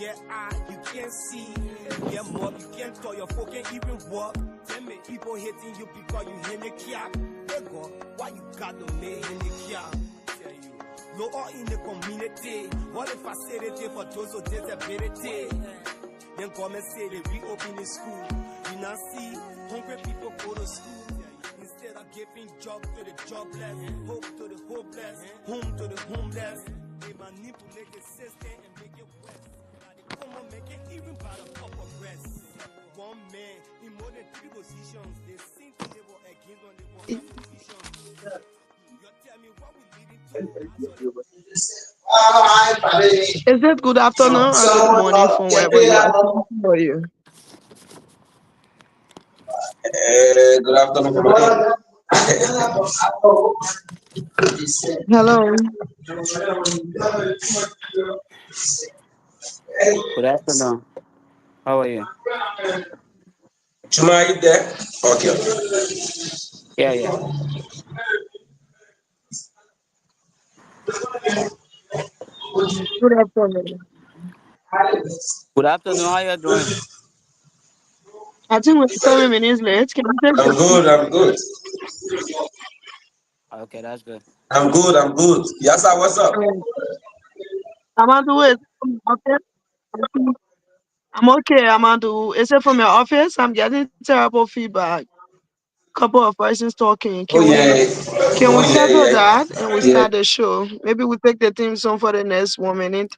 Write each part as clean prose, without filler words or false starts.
get eye, you can't see. You get mob, you can't talk, your folk can't even walk. Tell me, people hating you because you hear me cap. They go, why you got to make in the cap? Tell you, you're all in the community. What if I say it for those with disability? Then come and say they reopen the school. You now see hungry people go to school. Instead of giving job to the jobless, hope to the hopeless, home to the homeless. They manipulate the system and make it worse. Now they come and make it even by the cup of rest. One man in more than 3 positions. They seem to live against when they want positions. You tell me what we leading to. Is it good afternoon or good morning from wherever you are? How are you? Good afternoon, everybody. Hello. Good afternoon. How are you? Juma, are you there? Okay. Yeah. Good afternoon. Good afternoon. How you doing? I think we're 7 minutes late. Can you take I'm the good. I'm good. Okay, that's good. I'm good. I'm good. Yes, sir. What's up? Amadou is okay. I'm okay, Amadou. Is it from your office? I'm getting terrible feedback. Couple of persons talking. Oh yeah. Can we Oh yeah. settle Yeah. that and we Yeah. start the show? Maybe we take the theme song for the next 1 minute.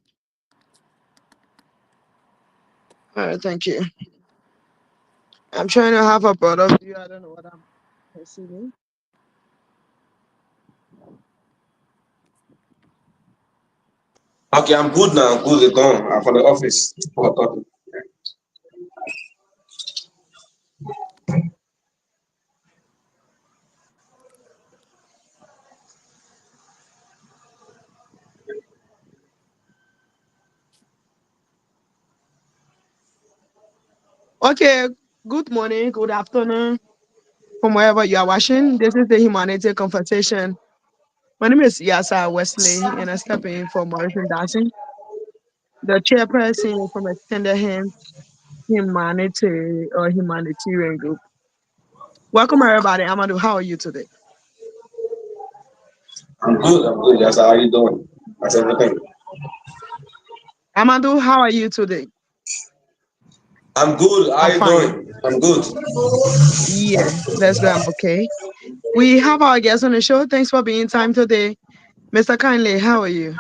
All right, thank you. I'm trying to have a product view. I don't know what I'm perceiving. Okay, I'm good now. I'm good. Gone. I'm from the office. For talking. Okay, good morning, good afternoon from wherever you are watching. This is the Humanity Conversation. My name is Yasa Wesley, and I step in for Mauritian Dancing, the chairperson from Extended Hands Humanity or Humanitarian Group. Welcome, everybody. Amadou, how are you today? I'm good. I'm good. Yes, sir. How you doing? That's everything. Amadou, how are you today? I'm good. How I'm you fine. doing? I'm good. Yeah, that's good. I'm okay. We have our guest on the show. Thanks for being time today. Mr. Karnley, how are you?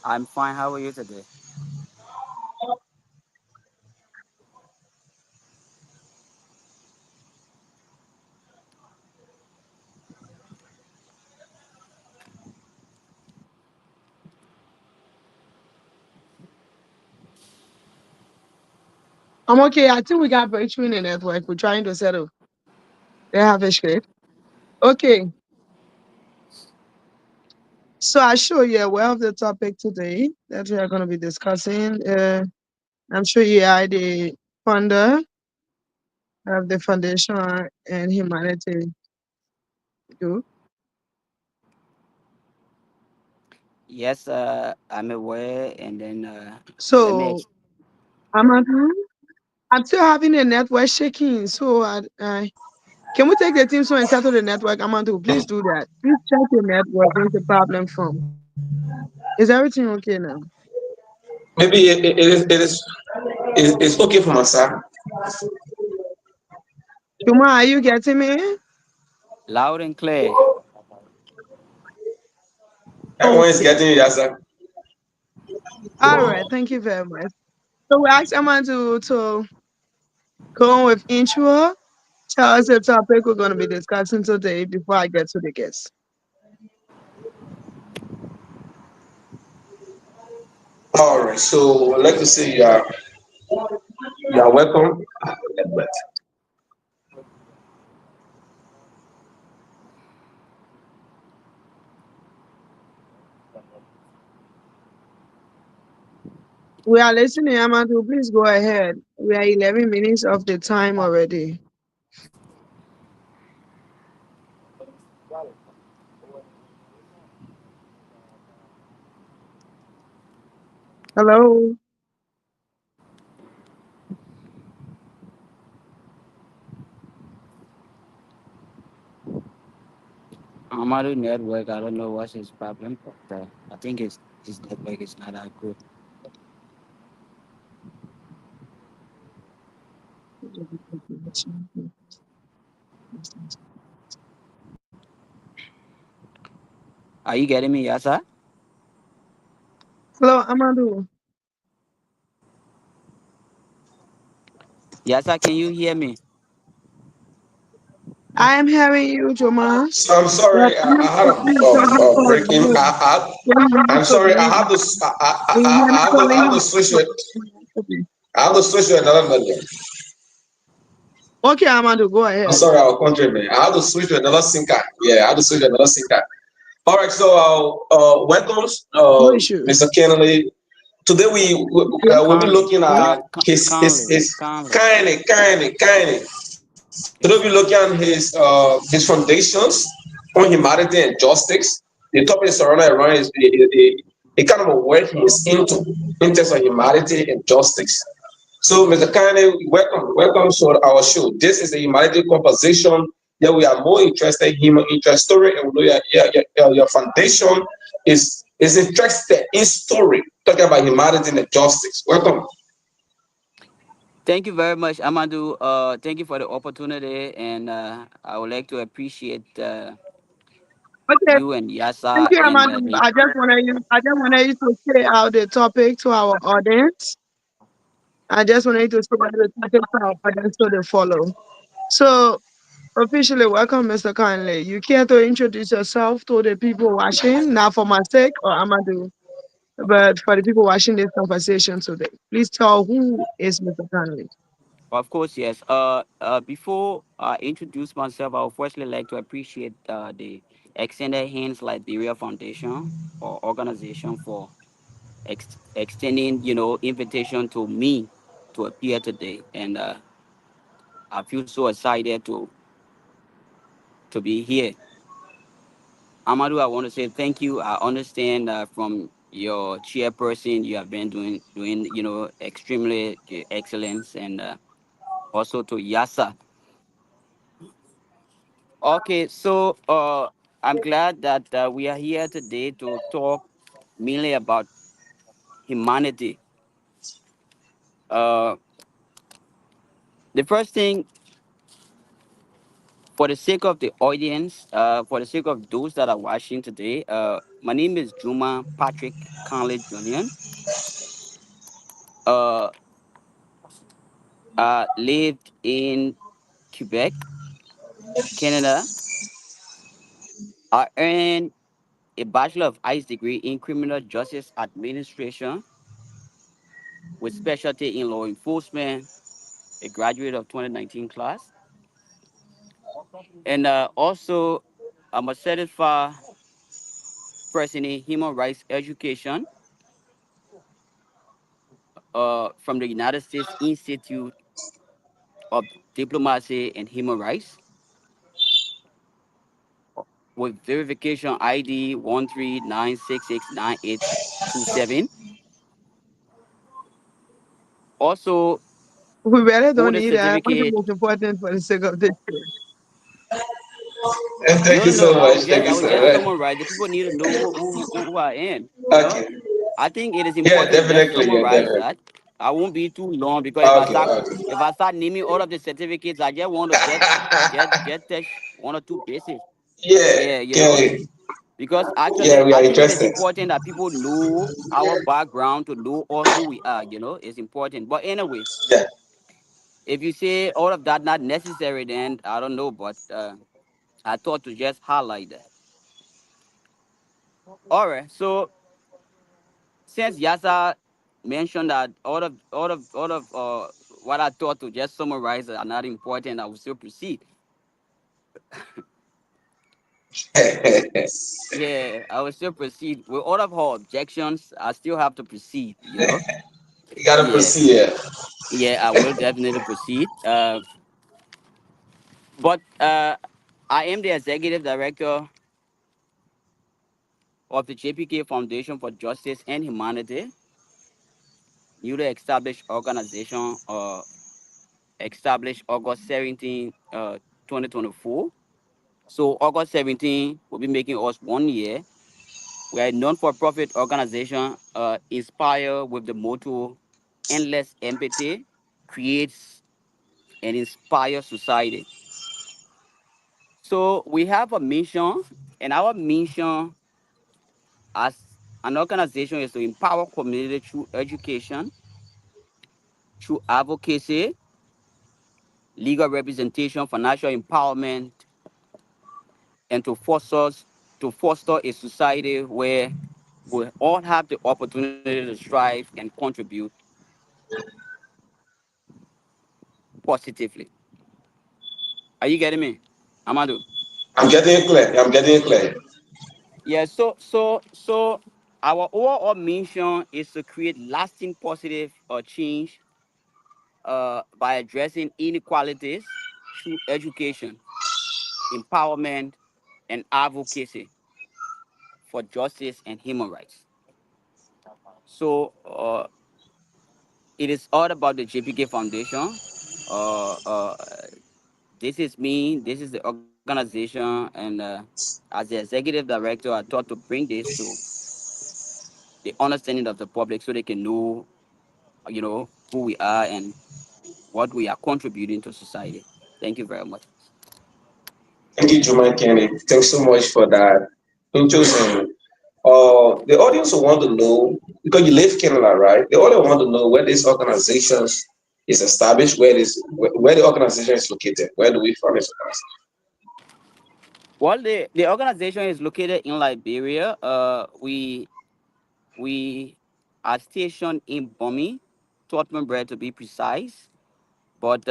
I'm fine. How are you today? I'm okay. I think we got breakthrough in the network. We're trying to settle. They have a script. Okay. So I sure you're aware of the topic today that we are going to be discussing. I'm sure you are the founder of the Foundation and Humanity Group. Yes, I'm aware. And then let me. So I'm still having a network shaking. So can we take the team so and settle the network? Amadou, please do that. Please check your network. Where's the problem from? Is everything okay now? Maybe it's okay for my sir. Juma, are you getting me? Loud and clear. Everyone is Okay. getting it, yes, sir. All right. Thank you very much. So we asked Amadou to go on with intro. Tell us the topic we're going to be discussing today before I get to the guests. All right. So I'd like to say you are welcome. We are listening, Amadou. Please go ahead. We are 11 minutes of the time already. Hello. Amadu network. I don't know what's his problem, but I think his network is not that good. Are you getting me, Yasa? Hello, Amadou. Yasa, can you hear me? I am hearing you, Juma. So I'm But sorry, I'm I had calling you a for breaking. you. I'm sorry, I have to, You hear me I calling have to you? switch it. Okay. I have to switch to another number. Okay, Amadou, go I'm ahead. sorry, our countryman. I have to switch to another SIM card. Yeah, I have to switch to another SIM card. All right, so welcome, No issues. Mr. Kennedy. Today Yeah. we'll be Kindly, looking at kindly, his kindly. kindly. Today we'll be looking at his foundations on humanity and justice. The topic is surrounded around a kind of a work he is into in terms of humanity and justice. So, Mr. Kane, welcome to our show. This is a humanity conversation that we are more interested in human interest story, and we know your foundation is interested in story, talking about humanity and justice. Welcome. Thank you very much, Amadou. Thank you for the opportunity, and I would like to appreciate Okay, you and thank Yasa you, and Amadou. the. I just wanted you to say out the topic to our audience. I just wanted you to say out the topic to our audience so they follow. So, officially, welcome, Mr. Karnley. You care to introduce yourself to the people watching, not for my sake or Amadou, but for the people watching this conversation today. Please tell who is Mr. Karnley. Of course, yes. Before I introduce myself, I would firstly like to appreciate the Extended Hands Liberia Foundation or organization for extending, invitation to me to appear today, and I feel so excited to be here. Amadou, I want to say thank you. I understand from your chairperson, you have been doing extremely excellence, and also to Yasa. Okay, so I'm glad that we are here today to talk mainly about humanity. Uh, the first thing, for the sake of the audience, for the sake of those that are watching today, my name is Juma Patrick Karnley Jr. Uh, I lived in Quebec, Canada. I earned a Bachelor of Arts degree in Criminal Justice Administration with specialty in law enforcement, a graduate of 2019 class. And also, I'm a certified person in human rights education from the United States Institute of Diplomacy and Human Rights with verification ID 139669827. Also, We really don't hold a need that. What's the certificate. most important for the sake of this? And thank No, you no, no. so much. Thank you I will so just much. summarize. The people need to know who I am. Okay. I think it is Yeah, important to just definitely. Yeah, summarize definitely. that. I won't be too long because Okay, okay. if I start naming all of the certificates, I just want to just touch one or two bases. Yeah, Yeah, okay. because Yeah, we are I think it is interested. important that people know our background to know us who we are. It's important. But anyway, Yeah. if you say all of that not necessary, then I don't know. But I thought to just highlight that. All right. So since Yasa mentioned that what I thought to just summarize are not important, I will still proceed. Yeah, I will still proceed with all of her objections. I still have to proceed. You gotta Yeah, proceed. Yeah. yeah, I will definitely proceed. But I am the executive director of the JPK Foundation for Justice and Humanity, newly established organization, established August 17, 2024. So August 17 will be making us 1 year. We are a non-for-profit organization inspired with the motto "Endless Empathy creates and inspires society." So we have a mission, and our mission as an organization is to empower community through education, through advocacy, legal representation, financial empowerment, and to foster a society where we all have the opportunity to strive and contribute positively. Are you getting me, Amadou? I'm getting it clear. I'm getting it clear. Yeah. So our overall mission is to create lasting positive change by addressing inequalities through education, empowerment, and advocacy for justice and human rights. So it is all about the JPK Foundation. This is me. This is the organization, and as the executive director, I thought to bring this to the understanding of the public so they can know, who we are and what we are contributing to society. Thank you very much. Thank you, Juma Kenny. Thanks so much for that introduction. The audience will want to know, because you live Canada, right? The audience want to know where this organization is established, where the organization is located. Where do we find this organization? Well, the organization is located in Liberia. We are stationed in Bomi, Tottenham Bread to be precise, but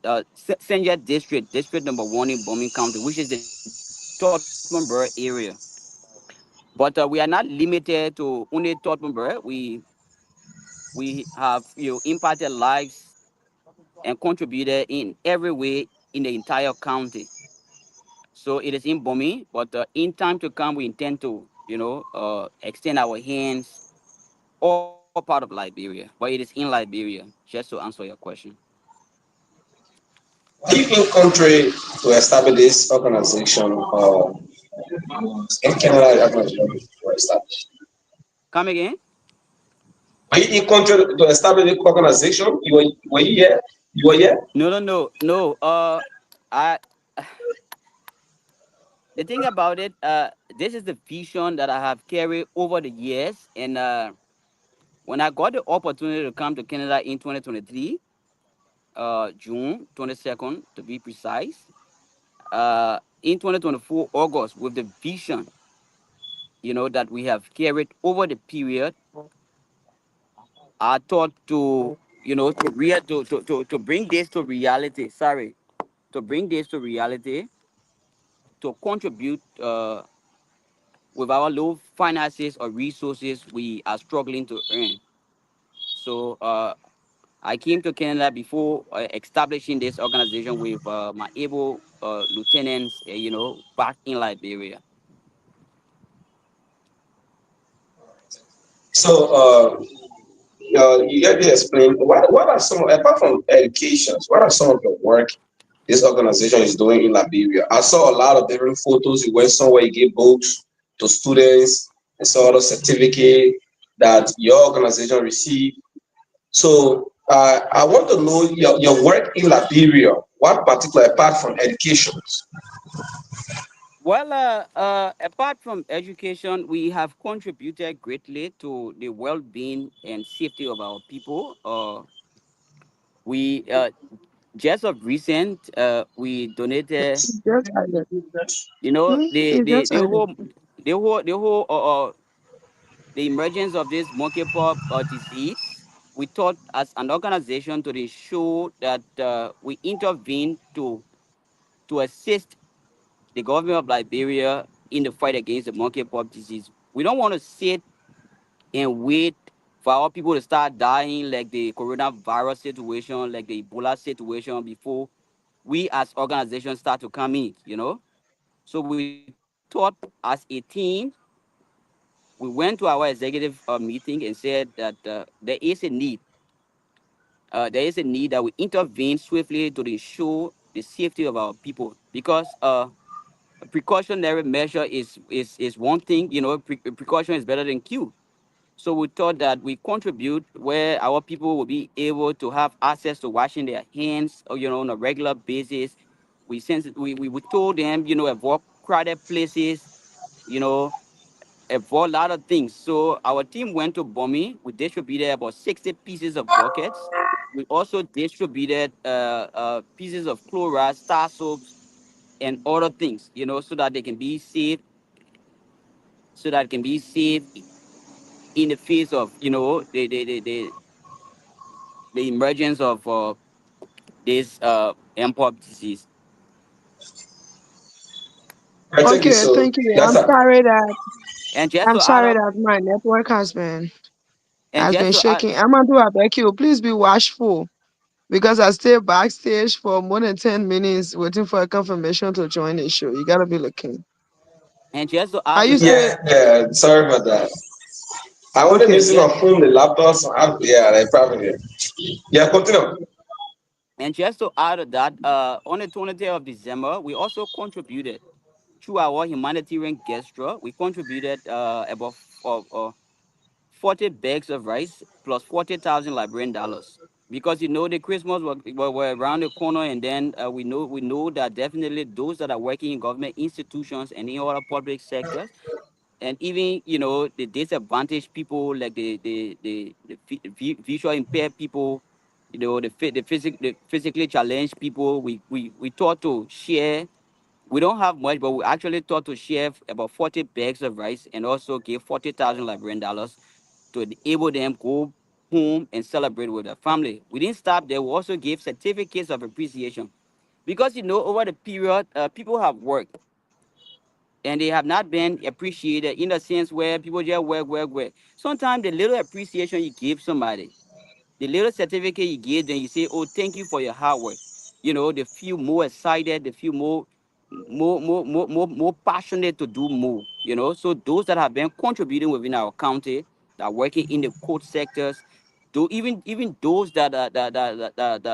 Senja District number one in Bomi County, which is the Tottenham Bread area. But we are not limited to only Tottenham Bread. We have impacted lives and contributed in every way in the entire county. So it is in Bomi, but in time to come, we intend to, extend our hands all part of Liberia, but it is in Liberia, just to answer your question. Are you in country to establish this organization in Canada? Organization were established. Come again? Are you in country to establish the organization? Were you here? You were here? No, no, no, no. I the thing about it, this is the vision that I have carried over the years, and when I got the opportunity to come to Canada in 2023, June 22nd to be precise, in 2024 August, with the vision, that we have carried over the period, I thought to bring this to reality. Sorry, to bring this to reality, to contribute with our low finances or resources we are struggling to earn. So I came to Canada before establishing this organization with my able lieutenants, back in Liberia. So you get to explain what are some, apart from education, what are some of the work this organization is doing in Liberia? I saw a lot of different photos. You went somewhere, you gave books to students, and saw the certificate that your organization received. So I want to know your work in Liberia. What particular, apart from education? Well, apart from education, we have contributed greatly to the well-being and safety of our people. We just of recent, we donated. It's just added. The It's the just the added. whole the emergence of this monkeypox disease. We thought as an organization to ensure that we intervene to assist the government of Liberia in the fight against the monkeypox disease. We don't want to sit and wait for our people to start dying like the coronavirus situation, like the Ebola situation before we as organizations start to come in. So we thought as a team, we went to our executive meeting and said that there is a need that we intervene swiftly to ensure the safety of our people. Because a precautionary measure is one thing. Precaution is better than cure. So we thought that we contribute where our people will be able to have access to washing their hands, on a regular basis. We told them, avoid crowded places, you know, avoid a lot of things. So our team went to Bomi. We distributed about 60 pieces of buckets. We also distributed pieces of chloride, star soaps, and other things, so that they can be safe, in the face of, the emergence of this mpox disease. I thank you Okay, so. thank you. Yes, sir. And just I'm to add sorry up, that my network and has just been to add, shaking. Amadou, I beg you, please be watchful because I stay backstage for more than 10 minutes waiting for a confirmation to join the show. You gotta be looking. and just to Are add to you that, saying Yeah, yeah. Sorry about that. I wasn't okay? using yeah, my phone, the laptop. So yeah, I probably. Yeah, continue. and just to add to that, on the 20th of December, we also contributed through our humanitarian gesture. We contributed about 40 bags of rice plus 40,000 Liberian dollars. Because the Christmas were around the corner, and then we know that definitely those that are working in government institutions and in other public sectors, and even the disadvantaged people, like the visual impaired people, the physically challenged people, we thought to share. We don't have much, but we actually thought to share about 40 bags of rice and also give 40,000 Liberian dollars to enable them go home and celebrate with their family. We didn't stop there. We also gave certificates of appreciation because over the period, people have worked and they have not been appreciated in the sense where people just work, work, work. Sometimes the little appreciation you give somebody, the little certificate you give them, you say, "Oh, thank you for your hard work." They feel more excited, they feel more passionate to do more. So those that have been contributing within our county, that are working in the court sectors, though even those that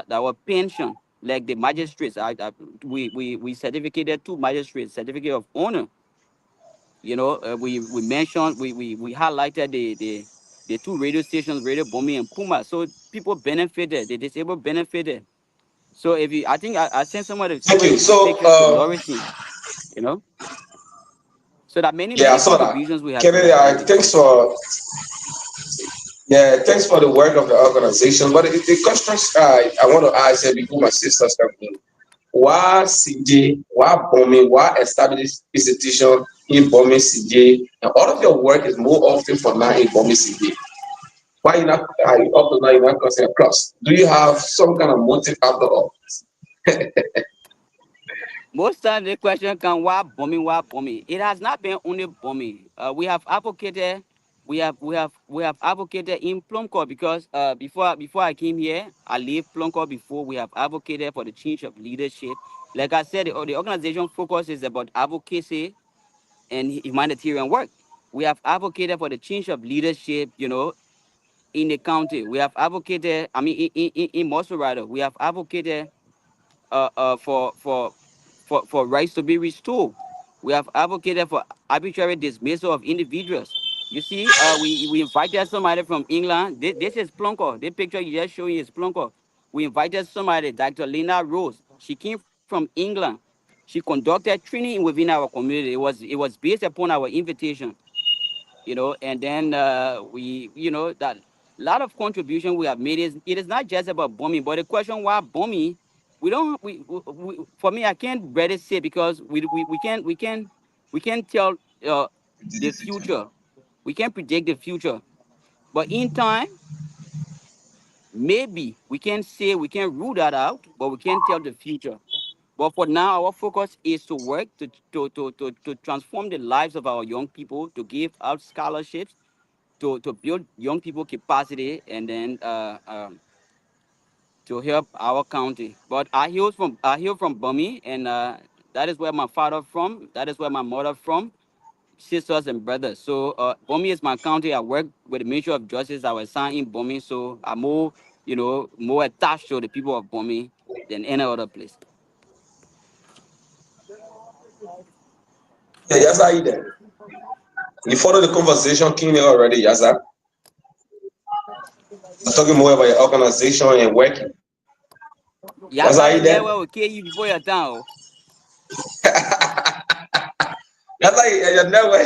were pension, like the magistrates, we certificated two magistrates, certificate of honor. We mentioned, we highlighted the two radio stations, Radio Bomi and Puma. So people benefited, the disabled benefited. So if you, I think I sent Thank some of you. the So, pictures to Lorison, you know. So that many yeah, I many saw that. contributions we Kennedy, have made. thanks for thanks for the work of the organization. But the questions I want to ask you before my sisters come in. Why CJ? Why bombing? Why establish institution in bombing CJ? And all of your work is more often for now in bombing CJ. Why you not up to now you not crossing across? Do you have some kind of motive after all? Most times the question can, why bombing, why bombing? It has not been only bombing. We have advocated in Plumco because before I came here, I lived Plumco before. We have advocated for the change of leadership. Like I said, the organization focus is about advocacy and humanitarian work. We have advocated for the change of leadership, in the county. We have advocated, I mean, in Mosurado, we have advocated uh, uh, for for for rights to be restored. We have advocated for arbitrary dismissal of individuals. You see, we invited somebody from England. This is Plonko. This picture you just showing is Plonko. We invited somebody, Dr. Lena Rose. She came from England. She conducted training within our community. It was based upon our invitation, and then that lot of contribution we have made. It is not just about bombing, but the question why bombing, we don't for me, I can't really say because we can't tell uh, the future. We can't predict the future, but in time, maybe we can say, we can rule that out, but we can't tell the future. But for now, our focus is to work to transform the lives of our young people, to give out scholarships, to build young people capacity, and then to help our county. But I hail from Bumi, and that is where my father from. That is where my mother from, sisters and brothers. So Bumi is my county. I work with the Ministry of Justice. I was signed in Bumi, so I'm more attached to the people of Bumi than any other place. Yeah, Yasa, you there? You follow the conversation keenly already, Yasa. I'm talking more about your organization and working. Yes, Yasa, I you never there? will kill you before your time. Yasa, you're never.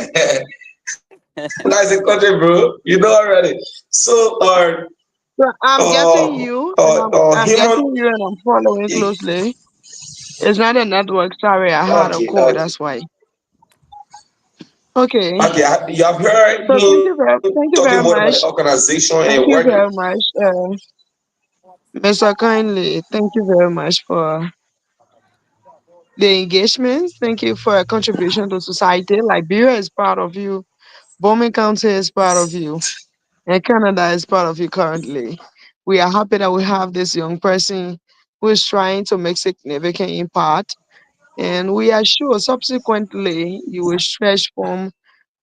That's the country, bro. You know already. So, So I'm getting uh, you, and I'm human. getting you, and I'm following closely. It's not a network. Sorry, I had a Okay, call. okay, That's why. Okay. okay. You have heard So him thank you talking very more about the much. organization and Thank you working. very much, Mr. Kindly. Thank you very much for the engagement. Thank you for your contribution to society. Liberia is proud of you. Bowman County is proud of you. And Canada is proud of you currently. We are happy that we have this young person who is trying to make significant impact. And we are sure subsequently you will stretch from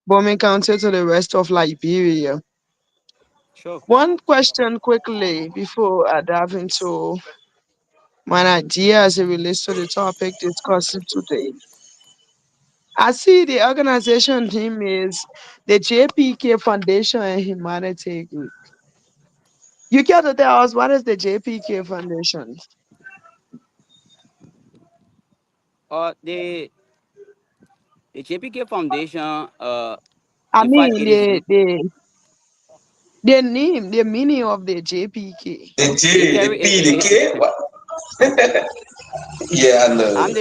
Bowman County to the rest of Liberia. Sure. One question quickly before I dive into my idea as it relates to the topic discussed today. I see the organization name is the JPK Foundation and Humanity Group. You care to tell us what is the JPK Foundation? The JPK Foundation, I in fact, mean it is the name, the meaning of the JPK. The it J, the carry. P, the K. What? Yeah, I know. I'm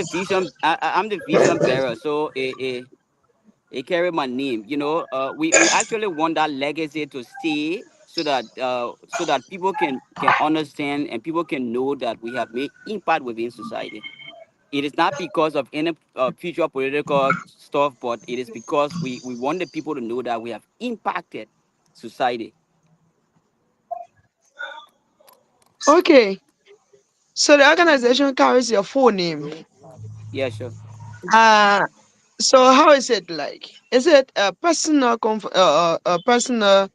the vision bearer, so it carry my name. We actually want that legacy to stay, so that people can understand and people can know that we have made impact within society. It is not because of any future political stuff, but it is because we want the people to know that we have impacted society. Okay, so the organization carries your full name. Yeah, sure. Uh, so how is it like? Is it a personal, a personal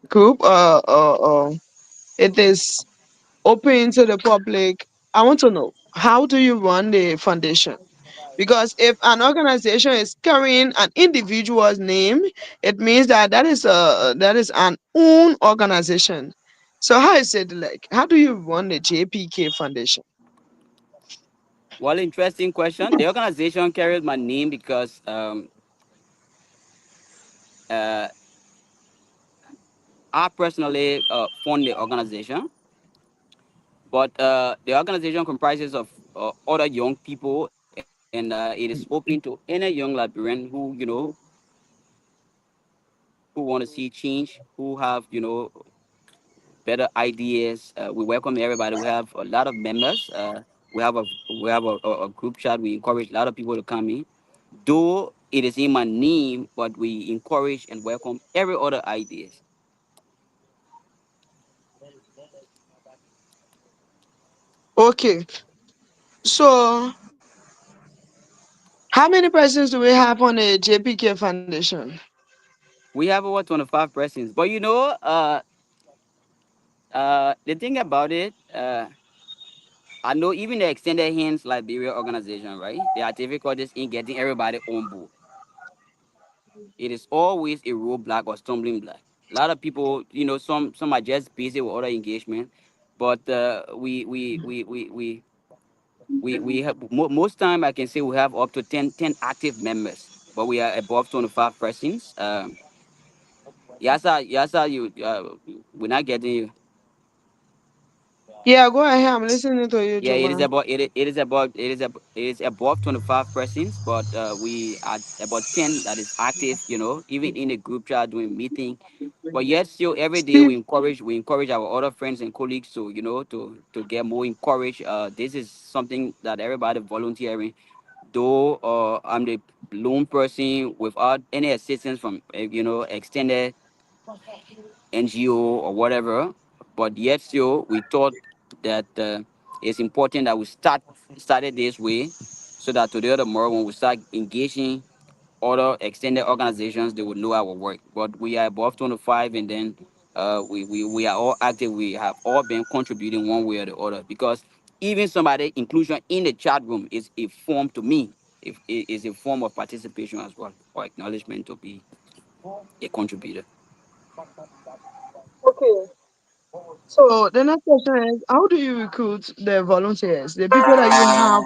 group, or it is open to the public? I want to know, how do you run the foundation? Because if an organization is carrying an individual's name, it means that that is an own organization. So how is it like? How do you run the JPK Foundation? Well, interesting question. The organization carries my name because uh, I personally fund the organization, but the organization comprises of other young people, and it is open to any young Liberian who want to see change, who have better ideas. We welcome everybody. We have a lot of members. We have a group chat. We encourage a lot of people to come in. Though it is in my name, but we encourage and welcome every other ideas. Okay. So how many persons do we have on the JPK Foundation? We have over 25 persons, but the thing about it, I know even the extended hands Liberia organization, right? They are difficulties in getting everybody on board. It is always a roadblock or stumbling block. A lot of people, some are just busy with other engagement, but we have most time I can say we have up to 10 active members, but we are above 25 persons. Yasa, we're not getting you. Yeah, go ahead. I'm listening to you, Yeah, it is Juma. about it is above 25 persons, but we are about 10 that is active. Even in the group chat doing meeting. But yet, still every day Steve, we encourage our other friends and colleagues to to get more encouraged. This is something that everybody volunteering. Though I'm the lone person without any assistance from extended NGO or whatever, but yet still we thought that it's important that we started this way, so that today or tomorrow when we start engaging other extended organizations, they would know our work. But we are above 25, and then we are all active. We have all been contributing one way or the other, because even somebody inclusion in the chat room is a form to me. if it is a form of participation as well, or acknowledgement to be a contributor. Okay. So the next question is, how do you recruit the volunteers, the people that you have?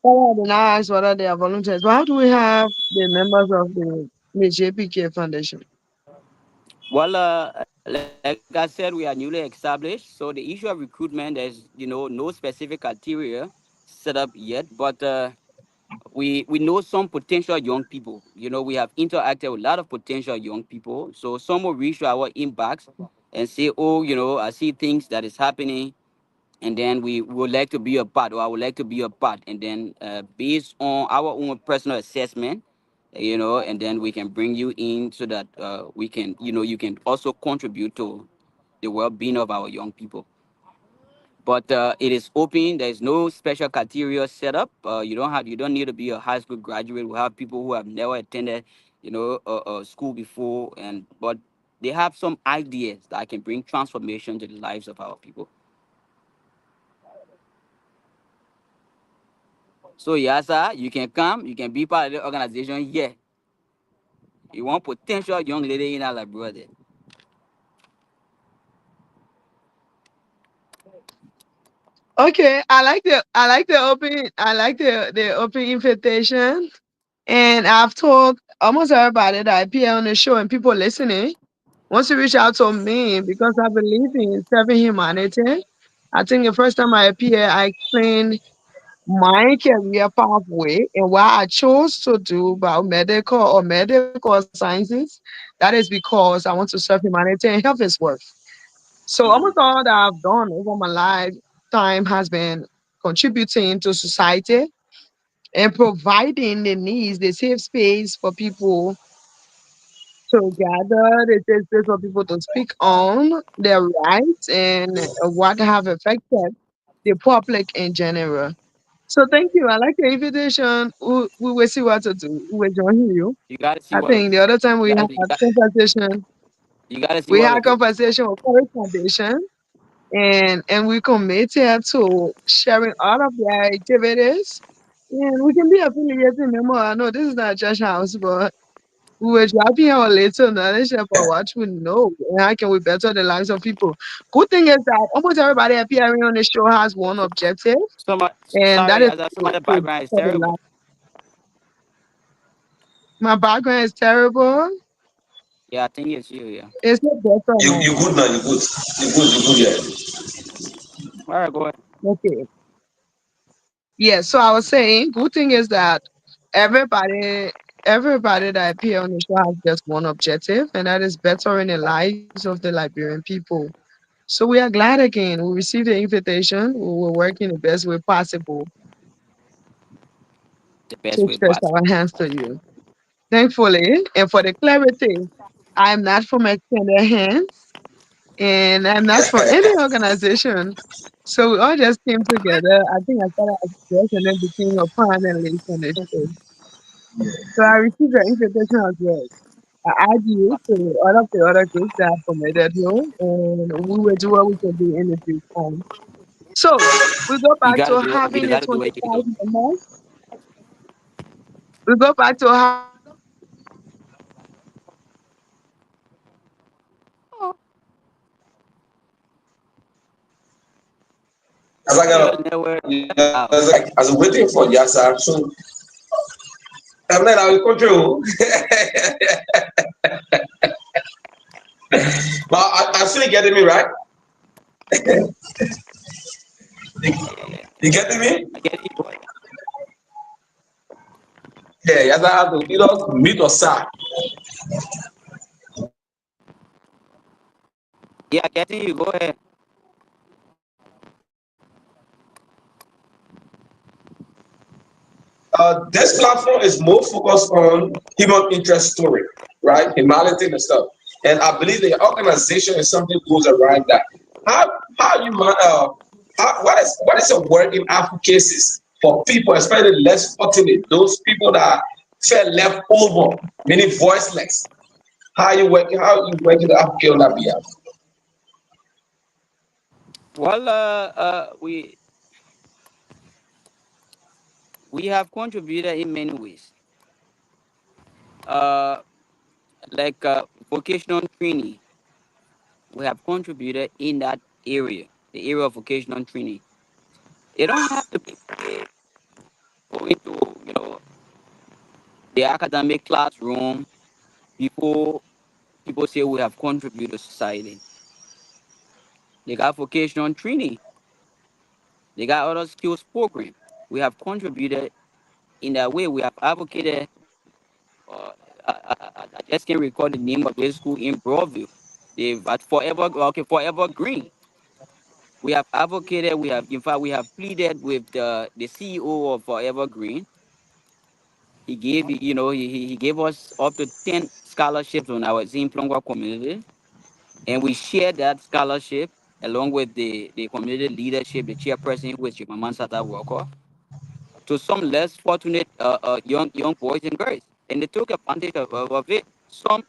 Whether are the nice, whether they are volunteers. But how do we have the members of the JPK Foundation? Well, like I said, we are newly established, so the issue of recruitment, there's no specific criteria set up yet, but we know some potential young people. We have interacted with a lot of potential young people. So some will reach our inbox and say, "Oh, I see things that is happening, and then we would like to be a part, or I would like to be a part." And then based on our own personal assessment, and then we can bring you in so that we can, you can also contribute to the well-being of our young people. But it is open. There is no special criteria set up. You don't need to be a high school graduate. We have people who have never attended, school before, and but they have some ideas that can bring transformation to the lives of our people. So yes, sir, you can come. You can be part of the organization. Yeah, you want potential young lady in our brother. Okay, I like the open invitation. And I've told almost everybody that I appear on the show and people listening, once you reach out to me because I believe in serving humanity. I think the first time I appear, I explained my career pathway and why I chose to do biomedical or medical sciences. That is because I want to serve humanity and health is worth. So almost all that I've done over my lifetime has been contributing to society and providing the needs, the safe space for people to gather, the safe space for people to speak on their rights and what have affected the public in general. So thank you. I like the invitation. We will see what to do. We will join you. You gotta see I what think the other time we had conversation, you gotta see we what we had can. conversation with Courage Foundation, and we committed to sharing all of their activities. And we can be affiliated member. I know this is not a church house, but we were dropping our little knowledge about what we know and how can we better the lives of people. Good thing is that almost everybody appearing on the show has one objective, Some and that sorry, is as some of to the better background is the terrible. life. My background is terrible. Yeah, I think it's you. Yeah. It's not better You now. good now, you good. You good, yeah. All right, go ahead. Okay. Yeah, so I was saying, good thing is that everybody everybody that appear on the show has just one objective, and that is bettering the lives of the Liberian people. So we are glad again. We received the invitation. We were working the best way possible The best to way stretch possible. our hands to you. Thankfully, and for the clarity, I'm not from extended hands and I'm not from any organization. So we all just came together. I think I started as a guest and then became a panelist on the show. So I received the invitation as well. I add you to all of the other groups that have committed here, and we will do what we can do in the due time. So we go You back gotta to do it. You having a gotta do what you can 25 do. members. We go back to having a 25 members. As I Your got, network out. as I'm waiting for Yasa, so I'm not out of control. But I still getting me right. You, Yeah. you getting me? I get it, boy. Yeah, Yasa have to either meet or sack. Yeah, getting you. Go ahead. This platform is more focused on human interest story, right? Humanity and stuff. And I believe the organization is something goes around that. How how you what is your work in advocacy for people, especially less fortunate, those people that felt left over, meaning voiceless? How you working to advocate on that behalf? Well, We have contributed in many ways. Uh, like vocational training, we have contributed in that area, the area of vocational training. It don't have to be going to, the academic classroom before people say we have contributed to society. They got vocational training. They got other skills program. We have contributed in that way. We have advocated. Uh, I just can't recall the name of this school in Broadview. They've at Forever, okay, Forever Green. We have advocated. We have, in fact, we have pleaded with the CEO of Forever Green. He gave, he gave us up to 10 scholarships on our Zimplongwa community, and we shared that scholarship along with the community leadership, the chairperson, who is Juma Sata Walker, to some less fortunate young boys and girls, and they took advantage of it. Some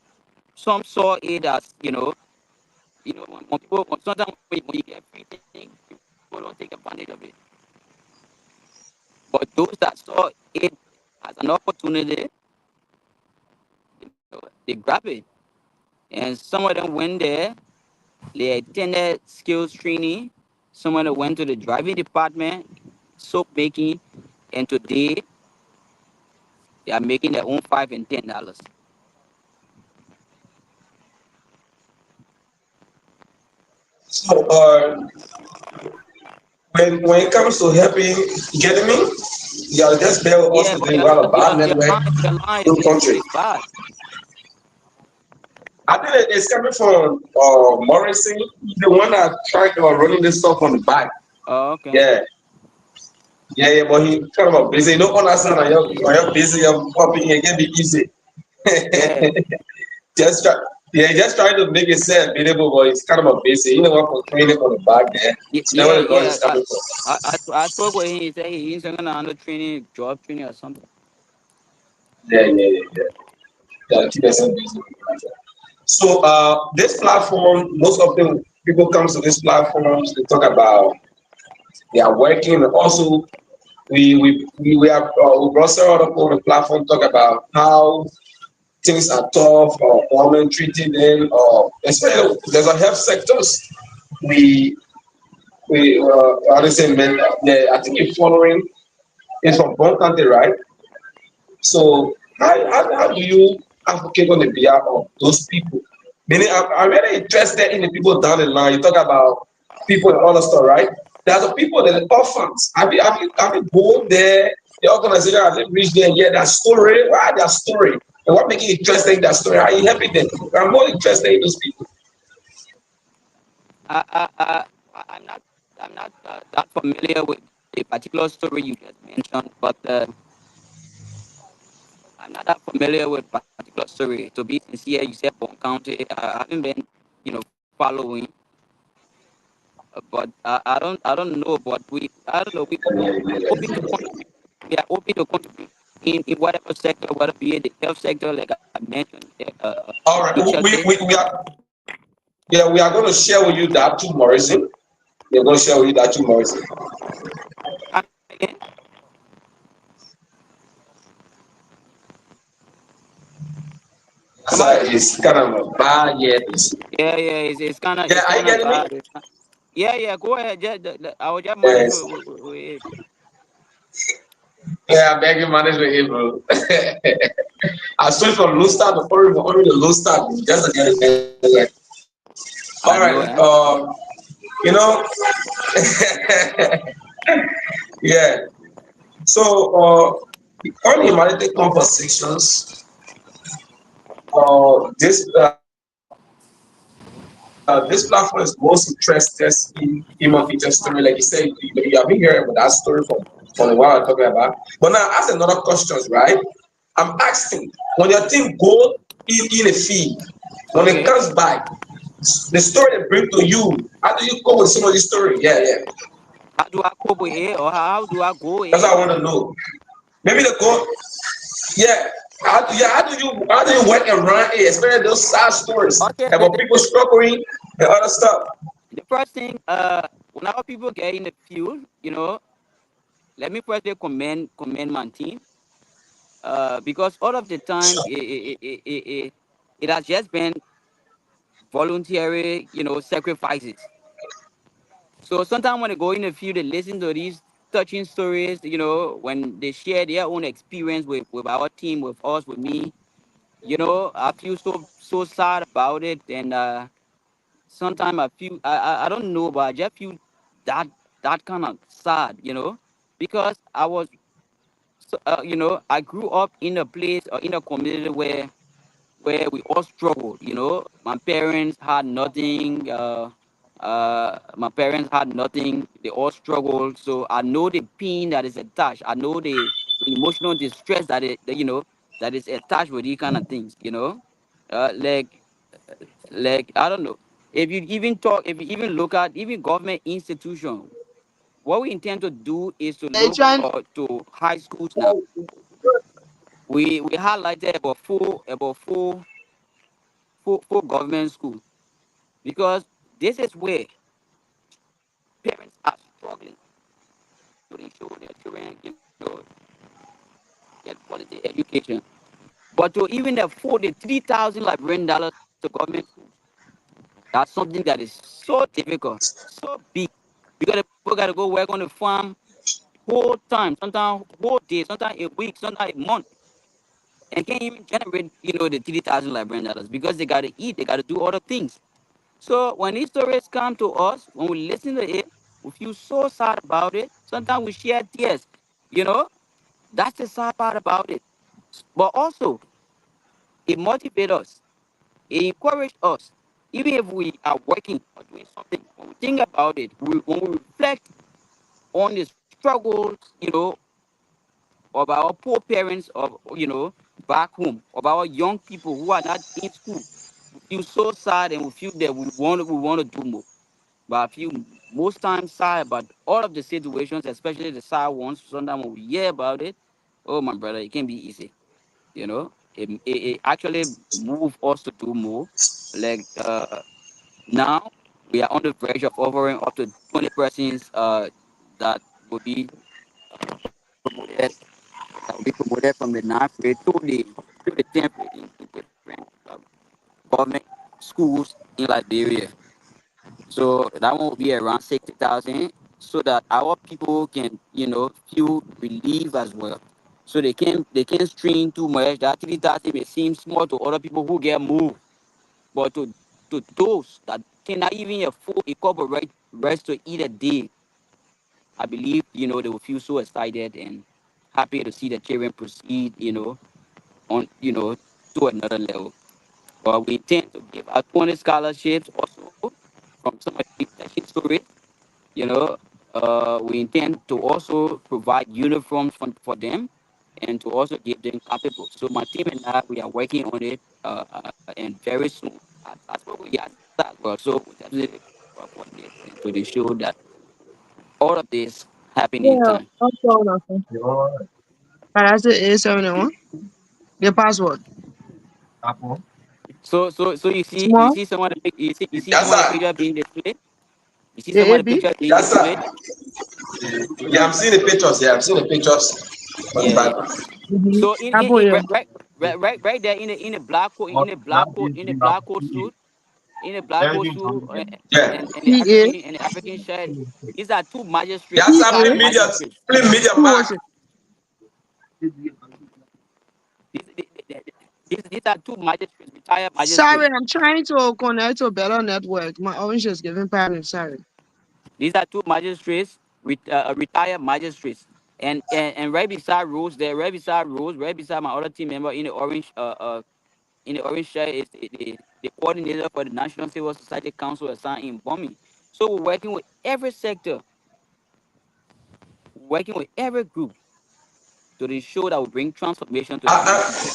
saw it as when people sometimes when you get free things, people don't take advantage of it. But those that saw it as an opportunity, they grab it, and some of them went there. They attended skills training. Some of them went to the driving department, soap making, and today they are making their own $5 and $10. So when it comes to helping getting me, you gotta just bear with us Yeah, but today. We have a bad network your line in the country. is bad. I think it's coming from Morrison, the one that tried running this stuff on the back. Oh, okay. Yeah, yeah, but he kind of busy. You don't understand when you're busy, you're popping, it can be easy. Yeah, just try, yeah, just trying to make it say available, but it's kind of busy. You know what for training on the back there. So that's where yeah, the noise yeah. is coming from. I spoke with him. He said he's gonna under training, job training or something. Yeah, yeah, yeah, yeah. Yeah, keep yourself busy. So this platform, most of the people comes to these platforms, they talk about they are working. Also, we have we brought several other people on the platform talk about how things are tough or women treating them or especially there's a health sectors. We how do you say men? Yeah, I think you're following. It's from Bon Country, right? So how do you advocate on the behalf of those people? Meaning, I'm really interested in the people down the line. You talk about people and all the stuff, right? There are the people that are orphans. Have you go there? The organization has reached there and hear their story. What are their story? And what makes you interested in their story? How are you helping them? I'm more interested in those people. I, I, I, I'm not, that familiar with the particular story you just mentioned, but I'm not that familiar with particular story. To be sincere, you said Bon County. I haven't been, following, but I don't know. But I don't know. We are open to contribute. We are open to contribute in whatever sector, whether be it the health sector, like I mentioned, All right, initially. we are yeah we are going to share with you that too, Morrison. We're going to share with you that too, Morrison. Again, So it's kind of a bad yet. yeah, Yeah, it's are you kind of getting me? bad. Yeah. Go ahead. I will just manage Yes. with it. Yeah, I beg you manage with it, bro. I switched from low start to only the low start just to get it better. All right, I know, eh? you know, yeah. So the unhumanity conversations, this platform is most interested in human feature story. Like you said, you have been hearing about that story from a while talking about. But now ask another questions, right? I'm asking when your team go in a field, when it Okay. comes back, the story they bring to you, how do you go with some of the story? Yeah, yeah. How do I cope with it, or how do I go with That's what it? I want to know. Maybe they go, yeah. How do you work around it, especially those sad stories Okay. about people struggling and other stuff? The first thing, whenever people get in the field, let me firstly commend my team, because all of the time it has just been voluntary, sacrifices. So sometimes when they go in the field, they listen to these touching stories, when they share their own experience with our team, with us, with me. I feel so sad about it, and sometimes I feel I don't know, but I just feel that that kind of sad, because I was, I grew up in a place or in a community where we all struggled. My parents had nothing. My parents had nothing. They all struggled. So I know the pain that is attached. I know the emotional distress that is attached with these kind of things. Like I don't know. If you even look at even government institution, what we intend to do is to They look trying to high schools now. We highlighted about four government schools, because this is where parents are struggling to ensure their children, get quality education. But to even afford the $3,000 to government schools, that's something that is so difficult, so big. Because the people got to go work on the farm whole time, sometimes whole day, sometimes a week, sometimes a month, and can't even generate, the $3,000 because they got to eat, they got to do other things. So when these stories come to us, when we listen to it, we feel so sad about it. Sometimes we share tears. You know, that's the sad part about it. But also, it motivates us. It encourages us. Even if we are working or doing something, when we think about it, when we reflect on the struggles, of our poor parents, of back home, of our young people who are not in school, we feel so sad and we feel that we want to do more. But I feel most times sad about all of the situations, especially the sad ones. Sometimes when we hear about it, oh my brother, it can be easy. It actually move us to do more. Like now, we are on the verge of offering up to 20 persons that will be promoted. That will be promoted from the ninth grade to the 10th grade in different government schools in Liberia. So that one will be around 60,000, so that our people can, feel relief as well. So they can stream too much. That 3,000 may seem small to other people who get moved, but to those that cannot even afford a cup of rice to eat a day, I believe, they will feel so excited and happy to see the children proceed, on, to another level. But we intend to give out 20 scholarships also from some of the touching stories. You know, we intend to also provide uniforms for them and to also give them capital. So my team and I, we are working on it, and very soon, as well, we are as well. So we definitely work on this and to ensure that all of this happen in yeah, time. I'm sorry, nothing. And I said A71. The password. So you Small. see some of the you see Yes, some of the sir. pictures being displayed. You see some The of the AB. pictures being Yes, sir. displayed. Yeah, I'm seeing the pictures. Yeah, I'm seeing the pictures on the Yeah, yeah. background. Mm-hmm. So in Apple, yeah. right there in the black coat, Yeah. and the PA. African shirt. These are two magistrates, Yes, sir. PA. retired magistrates. Play media Who mark. was it? These are two magistrates, retired Sorry, magistrates. I'm trying to connect to a better network. My orange is giving problem. Sorry. These are two magistrates, retired magistrates. And right beside Rose, there, right beside my other team member in the orange shirt is the coordinator for the National Civil Society Council assigned in Bombing. So we're working with every sector, working with every group to ensure that we bring transformation to I, the young people.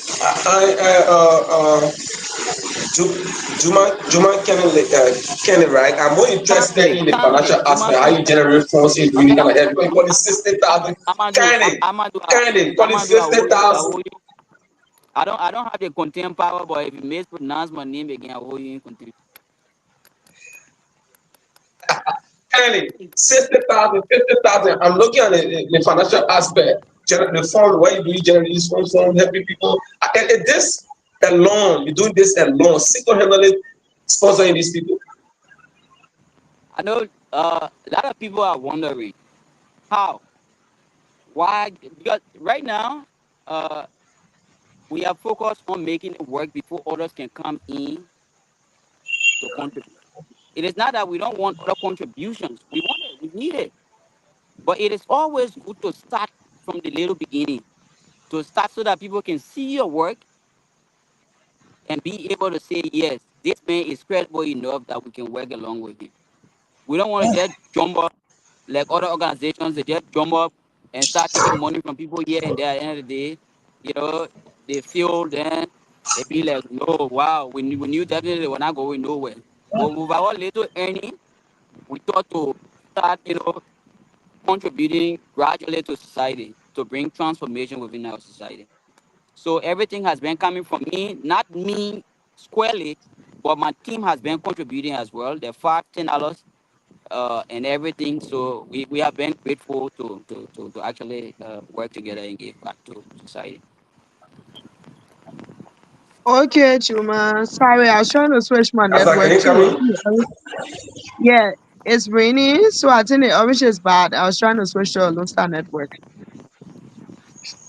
I, Juma Kenny, right? I'm more interested in the financial Juma aspect, how you Canley. generate funds in doing Okay, kind of help. Because you call it 60,000. Kenny, call it I owe you, 60,000. I don't have the content power, but if you mispronounce my name again, I owe you in content. Annually, 60,000, 50,000. I'm looking at the financial aspect. The fund, where you do generate this fund, helping people. And this alone, you do this alone, single-handedly sponsoring these people. I know a lot of people are wondering how, why, because right now, uh, we are focused on making it work before others can come in to contribute. It is not that we don't want other contributions. We want it, we need it. But it is always good to start from the little beginning, to start so that people can see your work and be able to say, yes, this man is credible enough that we can work along with him. We don't want to just jump up like other organizations. They just jump up and start taking money from people here and there. At the end of the day, you know, they feel then they be like, no, wow, we knew definitely we're not going nowhere. But with our little earning, we thought to start, contributing gradually to society to bring transformation within our society. So everything has been coming from me, not me squarely, but my team has been contributing as well. The $5, $10 and everything. So we have been grateful to actually work together and give back to society. Okay, Juma. Sorry, I was trying to switch my As I can network you come too. in? Yeah, it's raining, so I think the orange is bad. I was trying to switch to a Lone Star network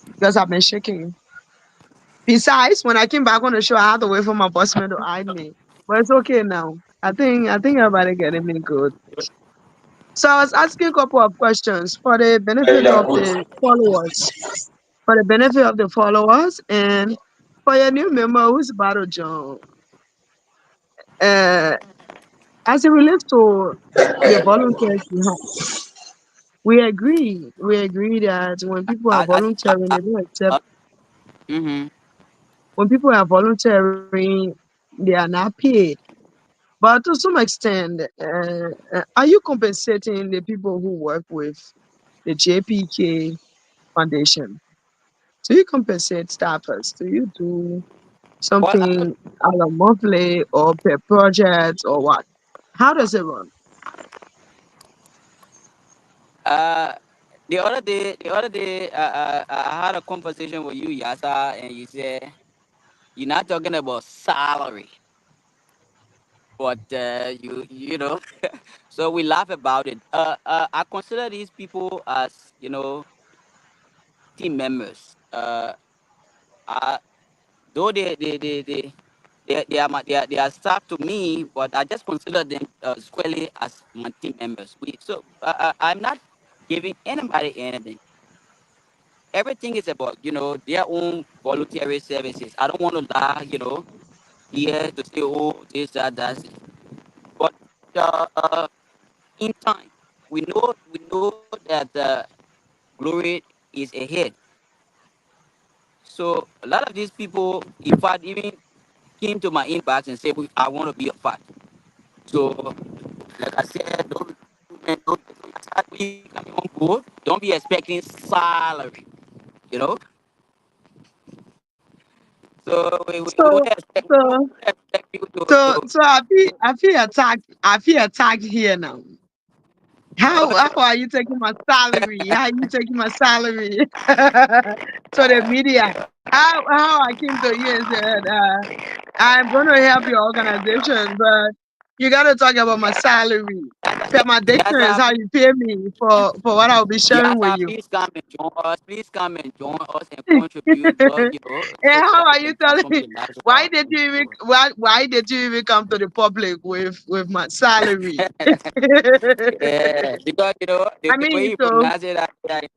because I've been shaking. Besides, when I came back on the show, I had to wait for my bossman to hide me. But it's okay now. I think everybody getting me good. So I was asking a couple of questions for the benefit Yeah, of good. the followers. For the benefit of the followers and for your new member who's about to join. Uh, as it relates to the volunteers we have, we agree that when people are volunteering, they don't accept. Uh, mm-hmm. When people are volunteering, they are not paid. But to some extent, are you compensating the people who work with the JPK Foundation? Do you compensate staffers? Do you do Well, something on a monthly or per project or what? How does it run? uh, the other day, I had a conversation with you, Yasa, and you said you're not talking about salary, but so we laugh about it. I consider these people as team members. Uh, though they are staff to me, but I just consider them squarely as my team members. I'm not giving anybody anything. Everything is about their own voluntary services. I don't want to lie, here to say this that. But uh, uh, in time, we know that glory is ahead. So a lot of these people, in fact, even came to my inbox and said, "I want to be a part." So, like I said, don't be coming on board. Don't be expecting salary. You know. So we won't So expect so people so I feel attacked here now. How are you taking my salary? How are you taking my salary? So the media. How I came to you and said, I'm gonna help your organization, but you gotta talk about my salary. yes, Permadection is how you pay me for what I'll be sharing with you. please come and join us. Please come and join us and contribute. So And so how that are we you can telling transform me the lives of why our did you even people. why did you even come to the public with my salary? Yeah, because I the way mean, you so pronounce it, I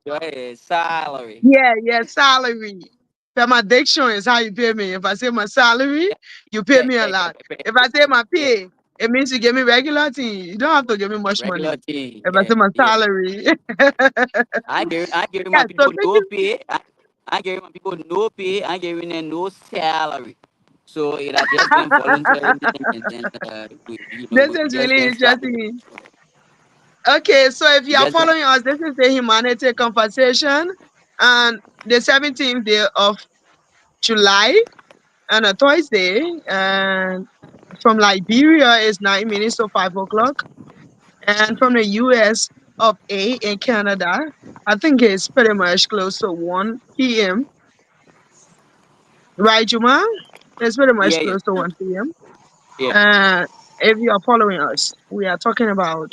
enjoy it. Salary. yeah, salary. Permadection is how you pay me. If I say my salary, you pay me a lot. If I say my Yeah, pay, it means you give me regular thing. You don't have to give me much regular money. thing. If I Yeah, say my yeah. salary. I giving Yeah, my so people no thinking pay. I giving my people no pay. I giving them no salary. So it has just been voluntary, and then this we is just really been started. interesting. Okay, so if you We are just been following us, this is the Humanity Conversation and the 17th day of July on a Thursday. And from Liberia is 9 minutes to 5 o'clock. And from the US of A in Canada, I think it's pretty much close to 1 p.m. Right, Juma? It's pretty much Yeah, yeah, close to 1 p.m. yeah. Uh, if you are following us, we are talking about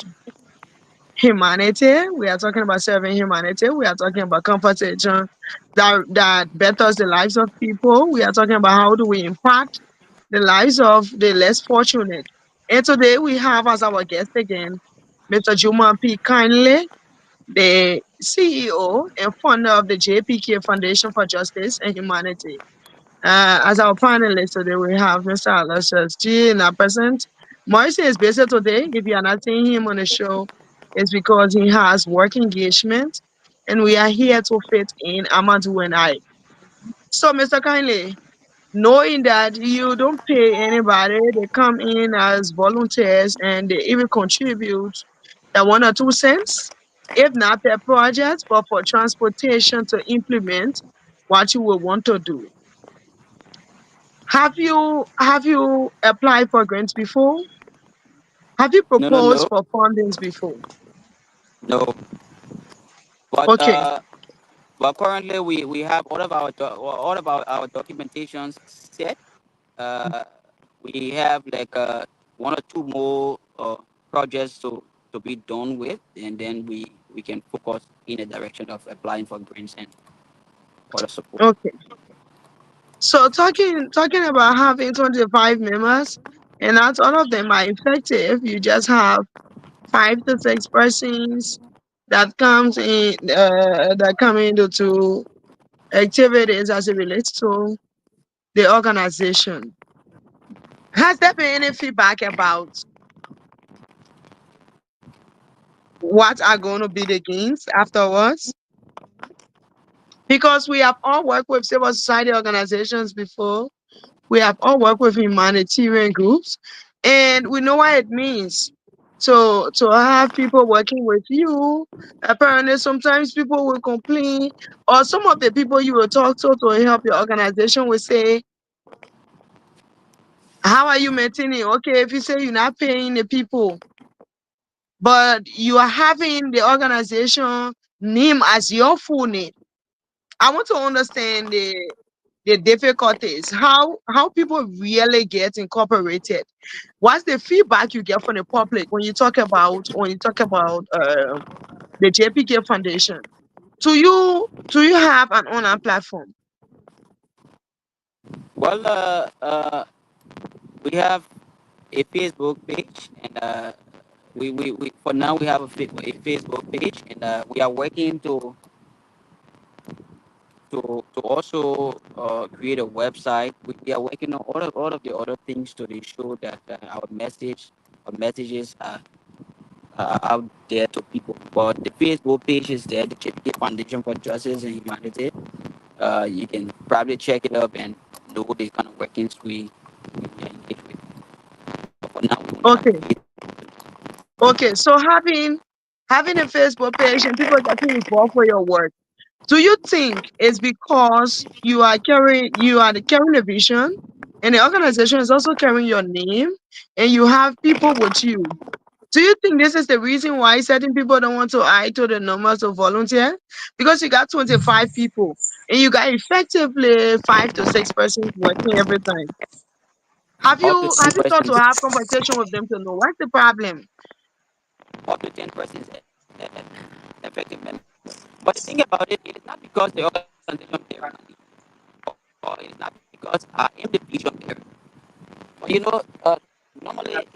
humanity. We are talking about serving humanity. We are talking about compensation that betters the lives of people. We are talking about how do we impact the lives of the less fortunate. And today we have as our guest again, Mr. Juma P. Karnley, the CEO and founder of the JPK Foundation for Justice and Humanity. As our panelists today, we have Mr. Aloysius G in our present. Morrison is busy today. If you are not seeing him on the show, it's because he has work engagement, and we are here to fit in Amadou and I. So, Mr. Kindly, knowing that you don't pay anybody, they come in as volunteers and they even contribute the 1 or 2 cents, if not per project, but for transportation to implement what you will want to do. Have you applied for grants before? Have you No, no, proposed no, for fundings before? no. But Okay, currently we have all of our documentations set. Uh, we have like one or two more projects to be done with, and then we can focus in the direction of applying for grants and other support. okay. So talking about having 25 members, and not all of them are effective. You just have 5 to 6 persons that come into to activities as it relates to the organization. Has there been any feedback about what are going to be the gains afterwards? Because we have all worked with civil society organizations before, we have all worked with humanitarian groups, and we know what it means to have people working with you. Apparently, sometimes people will complain, or some of the people you will talk to help your organization will say, "How are you maintaining?" Okay, if you say you're not paying the people, but you are having the organization name as your full name. I want to understand the difficulties, how people really get incorporated. What's the feedback you get from the public when you talk about the JPK Foundation? Do you have an online platform? Well, we have a Facebook page, and we for now we have a Facebook page, and we are working to also create a website. We are working on all of the other things to ensure that our messages are out there to people. But the Facebook page is there, the JPK Foundation for Justice and Humanity. You can probably check it up and know the kind of workings we engage with. But for now, we only have Okay, okay. So having a Facebook page and people getting involved with your work. Do you think it's because you are carrying a vision, and the organization is also carrying your name, and you have people with you? Do you think this is the reason why certain people don't want to add to the numbers of volunteers? Because you got 25 people and you got effectively 5 to 6 persons working every time. Have up to you ten have you thought to persons, have conversation with them to know what's the problem? up to 10 persons effective members. But the thing about it is not because the organization there money, or it's not because I am the vision there. But normally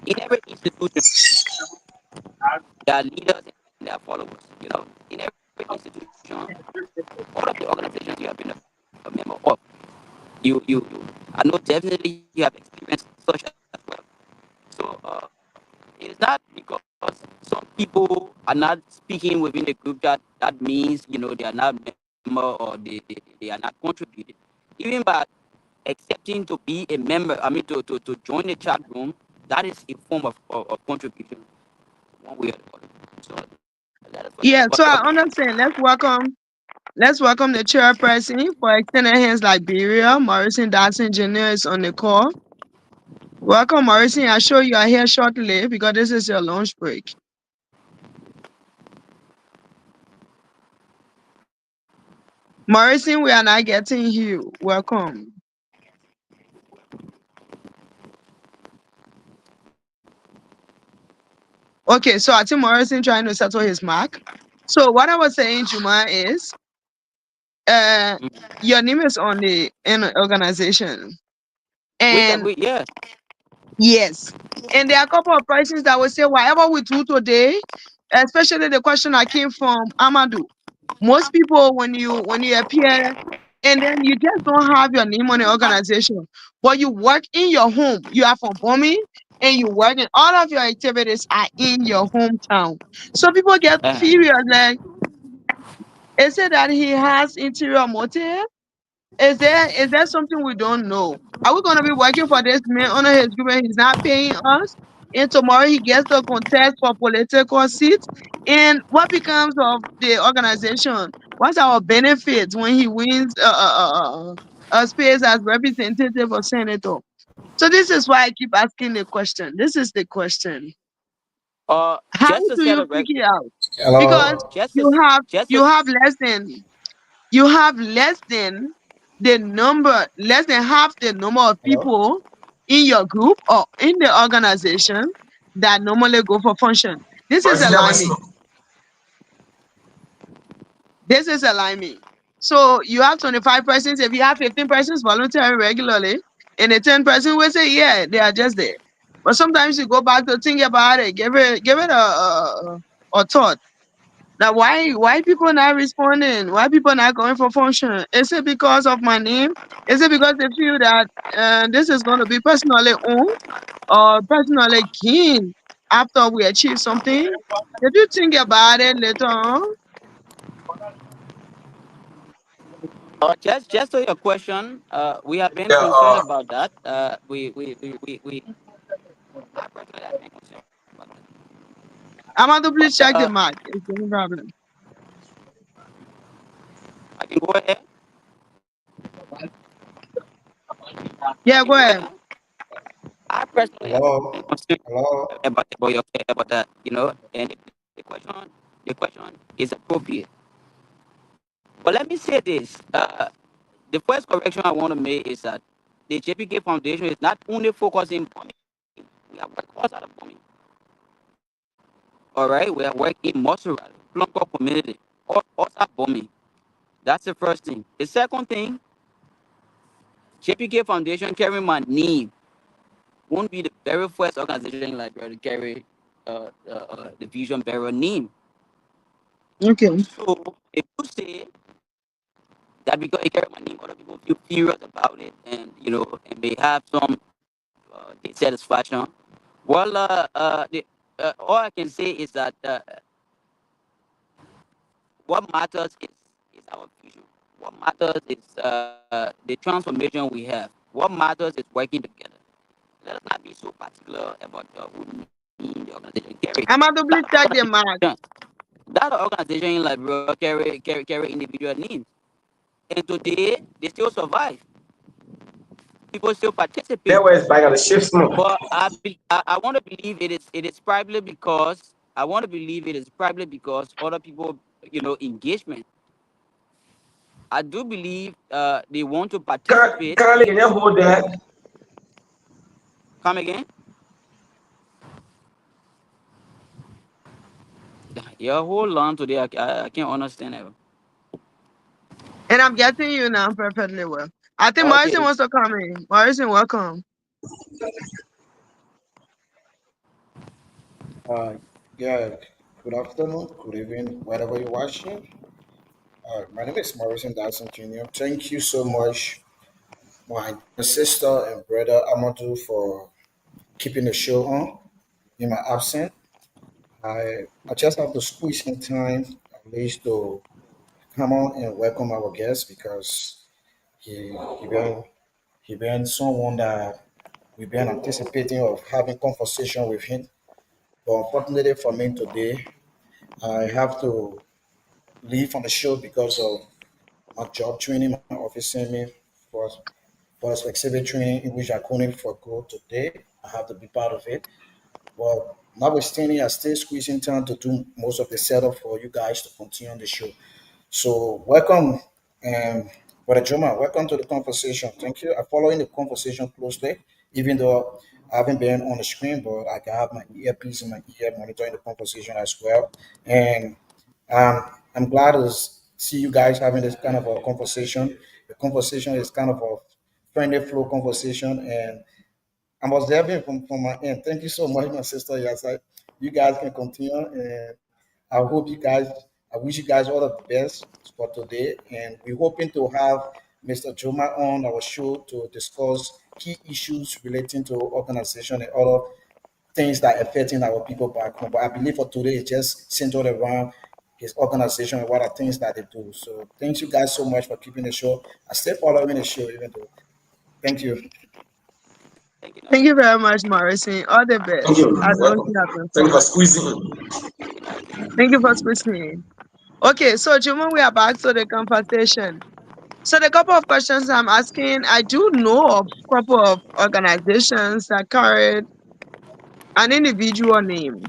in every institution there are leaders and there are followers. In every institution, all of the organizations you have been a member of, you I know definitely you have experienced such as well. So it is not because some people are not speaking within the group that means they are not member, or they are not contributing. Even by accepting to be a member, I mean to join the chat room, that is a form of contribution one way or the other. So that is Yeah, what so we I have. understand. Let's welcome the chairperson for Extended Hands Liberia. Morrison Dodson Jr. is on the call. Welcome, Morrison. I'm sure you are here shortly because this is your lunch break. Morrison, we are not getting you. Welcome. Okay, so I think Morrison trying to settle his mark. So what I was saying, Juma, is uh your name is on the in the organization. And Yeah. yes. And there are a couple of persons that will say, whatever we do today, especially the question that came from Amadou. Most people, when you appear, and then you just don't have your name on the organization, but you work in your home. You are from Bomi, and you work, and all of your activities are in your hometown. So people get Uh, furious, like, is it that he has interior motive? Is there something we don't know? Are we gonna be working for this man under his group and he's not paying us? And tomorrow he gets the contest for political seats. And what becomes of the organization? What's our benefits when he wins a space as representative or senator? So this is why I keep asking the question. This is the question. How just to do set you a record, figure out? Because Hello. just to you have just to you have less than you have less than half the number of Hello. people in your group or in the organization that normally go for function. This is Martin, never seen. alarming. This is alarming. So you have 25 persons. If you have 15 persons volunteering regularly, and the 10 person will say, yeah, they are just there. But sometimes you go back to think about it, give it a thought. Now, why people not responding? Why people not going for function? Is it because of my name? Is it because they feel that this is going to be personally owned or personally gained after we achieve something? Did you think about it later on? just to your question, we have been Yeah. concerned about that. We I personally have been concerned about that. Amado, please But check the mark. It's no problem. I can go ahead. I Yeah, can go go ahead. ahead. I personally have been Hello. concerned Hello. about your care about that, and the question is appropriate. But let me say this: the first correction I want to make is that the JPK Foundation is not only focusing on we are working outside of Bombing. All right, we are working in Montserrat, Plumco community, or outside Bombing. That's the first thing. The second thing, JPK Foundation carrying my name won't be the very first organization in Liberia to carry the Vision Bearer name. Okay. So if you say that because it carry my name, other people feel furious about it, and and may have some dissatisfaction. Well, all I can say is that what matters is our vision. What matters is the transformation we have. What matters is working together. Let us not be so particular about who name the organization carry. Amado, That please check the mark. organization, that organization in Liberia carry individual needs, and today they still survive. People still participate. Network is back at the shift mode. But I want to believe it is probably because I want to believe it is probably because other people engagement. I do believe they want to participate. Currently, can you hold that? Come again? Yeah, hold on today. I can't understand it. And I'm getting you now perfectly well. I think Morrison Okay. wants to come in. Morrison, welcome. Uh, yeah, good afternoon, good evening, wherever you're watching. My name is Morrison Dyson Jr. Thank you so much, my dear sister and brother Amadou, for keeping the show on in my absence. I just have to squeeze in time at least to come on and welcome our guest because he he been he been someone that we've been anticipating of having conversation with him. But unfortunately for me today, I have to leave on the show because of my job training. My office sent me for for a specific training in which I couldn't forego today. I have to be part of it. Well, notwithstanding, I still squeezing time to do most of the setup for you guys to continue on the show. So, welcome. And Brother Juma, welcome to the conversation. Thank you. I'm following the conversation closely, even though I haven't been on the screen, but I can have my earpiece in my ear monitoring the conversation as well. And I'm glad to see you guys having this kind of a conversation. The conversation is kind of a friendly flow conversation, and I'm observing from my end. Thank you so much, my sister. Yes, you guys can continue, and I hope you guys. I wish you guys all the best for today, and we're hoping to have Mr. Juma on our show to discuss key issues relating to organization and other things that are affecting our people back home. But I believe for today, it's just centered around his organization and what are things that they do. So thank you guys so much for keeping the show. I still following the show, even though. Thank you. Thank you, Thank Nolly. you very much, Morrison. All the Thank best. you. I know Welcome. you have been Thank you for fun. squeezing in. Thank you, Nolly. Thank you for speaking. Okay, so Juma, we are back to the conversation. So the couple of questions I'm asking, I do know of a couple of organizations that carry an individual name.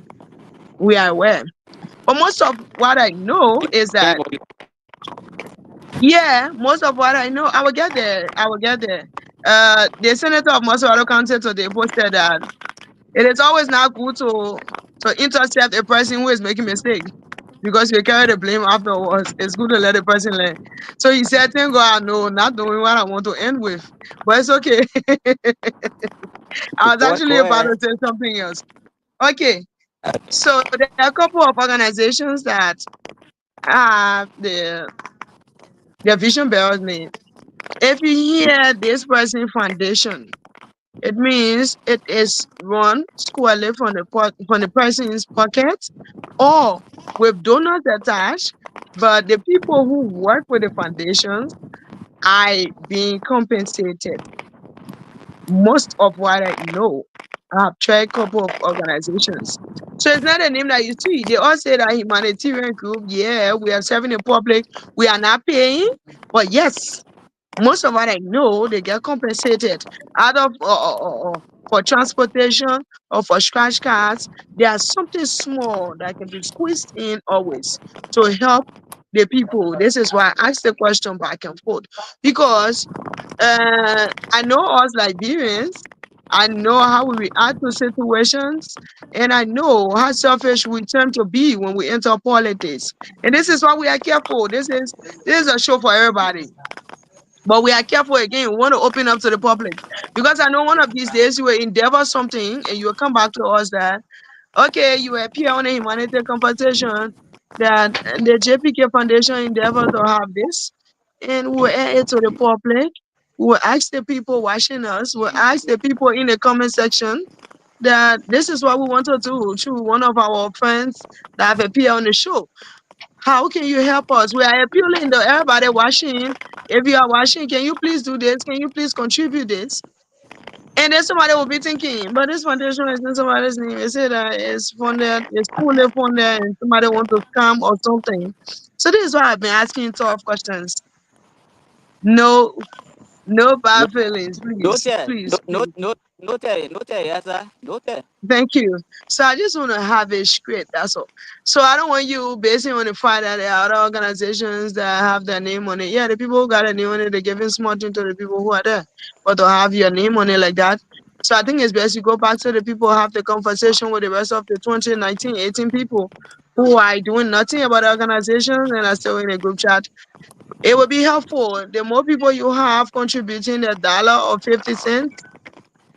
We are aware. But most of what I know is Same that, for you. yeah, most of what I know, I will get there. I will get there. The senator of Moswado County today posted that it is always not good to intercept a person who is making mistake because you carry the blame afterwards. It's good to let the person learn. So he said, "Thank God, I know, not knowing what I want to end with, but it's okay." I was Go actually about ahead. to say something else. Okay, Okay. so there are a couple of organizations that have their vision bears name. If you hear this person foundation, it means it is run squarely from from the person's pocket or with donors attached, but the people who work with the foundations are being compensated. Most of what I know, I've tried a couple of organizations. So it's not a name that you see. They all say that humanitarian group, yeah, we are serving the public, we are not paying. But yes, most of what I know, they get compensated out of for transportation or for scratch cards. There's something small that can be squeezed in always to help the people. This is why I ask the question back and forth because I know us Liberians. I know how we react to situations, and I know how selfish we tend to be when we enter politics. And this is why we are careful. This is a show for everybody. But we are careful again. We want to open up to the public because I know one of these days you will endeavor something and you will come back to us that okay, you appear on a humanitarian compensation that the JPK Foundation endeavor to have this, and we will air it to the public. We will ask the people watching us. We'll ask the people in the comment section that this is what we want to do through one of our friends that have appeared on the show. How can you help us? We are appealing to everybody watching. If you are watching, can you please do this? Can you please contribute this? And then somebody will be thinking, but this foundation is in somebody's name. They say that it's funded, it's fully funded, and somebody want to scam or something. So this is why I've been asking tough questions. No, no No, bad feelings, no please, tell. No, please, no, please. no, no tell. No tell. Yes, sir. No tell. Thank you. So I just want to have it straight. That's all. So I don't want you basing on the fact that there are other organizations that have their name on it. Yeah, the people who got a name on it, they're giving small thing to the people who are there. But to have your name on it like that. So I think it's best you go back to the people, have the conversation with the rest of the 2019, 18 people who are doing nothing about the organization and are still in a group chat. It would be helpful. The more people you have contributing a dollar or 50 cents,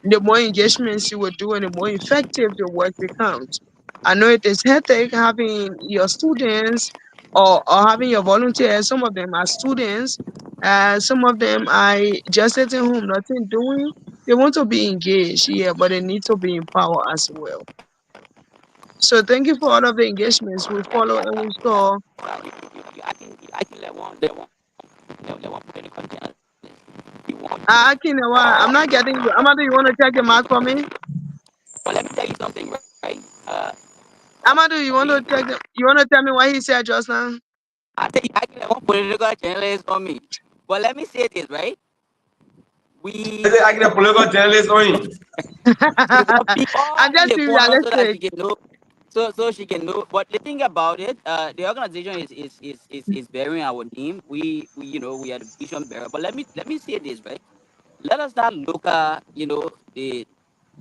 the more engagements you will do and the more effective your work becomes. I know it is hectic having your students or having your volunteers. Some of them are students, some of them are just sitting home, nothing doing. They want to be engaged, yeah, but they need to be empowered as well. So thank you for all of the engagements. We follow and we saw. I can put any content. You want? I'm not getting you. Amado, you want to check the mark for me? But let me tell you something, right? Amado, you want We, to check you want to tell me what he said just now? I think I can one political journalist on me. But let me say this, right? I We say, I get a political journalist on you. we want to be all I'm in just the being corner so that realistic. we can know. so she can know. But the thing about it, the organization is bearing our name. We we are the vision bearer. But let me say this, right? Let us not look at the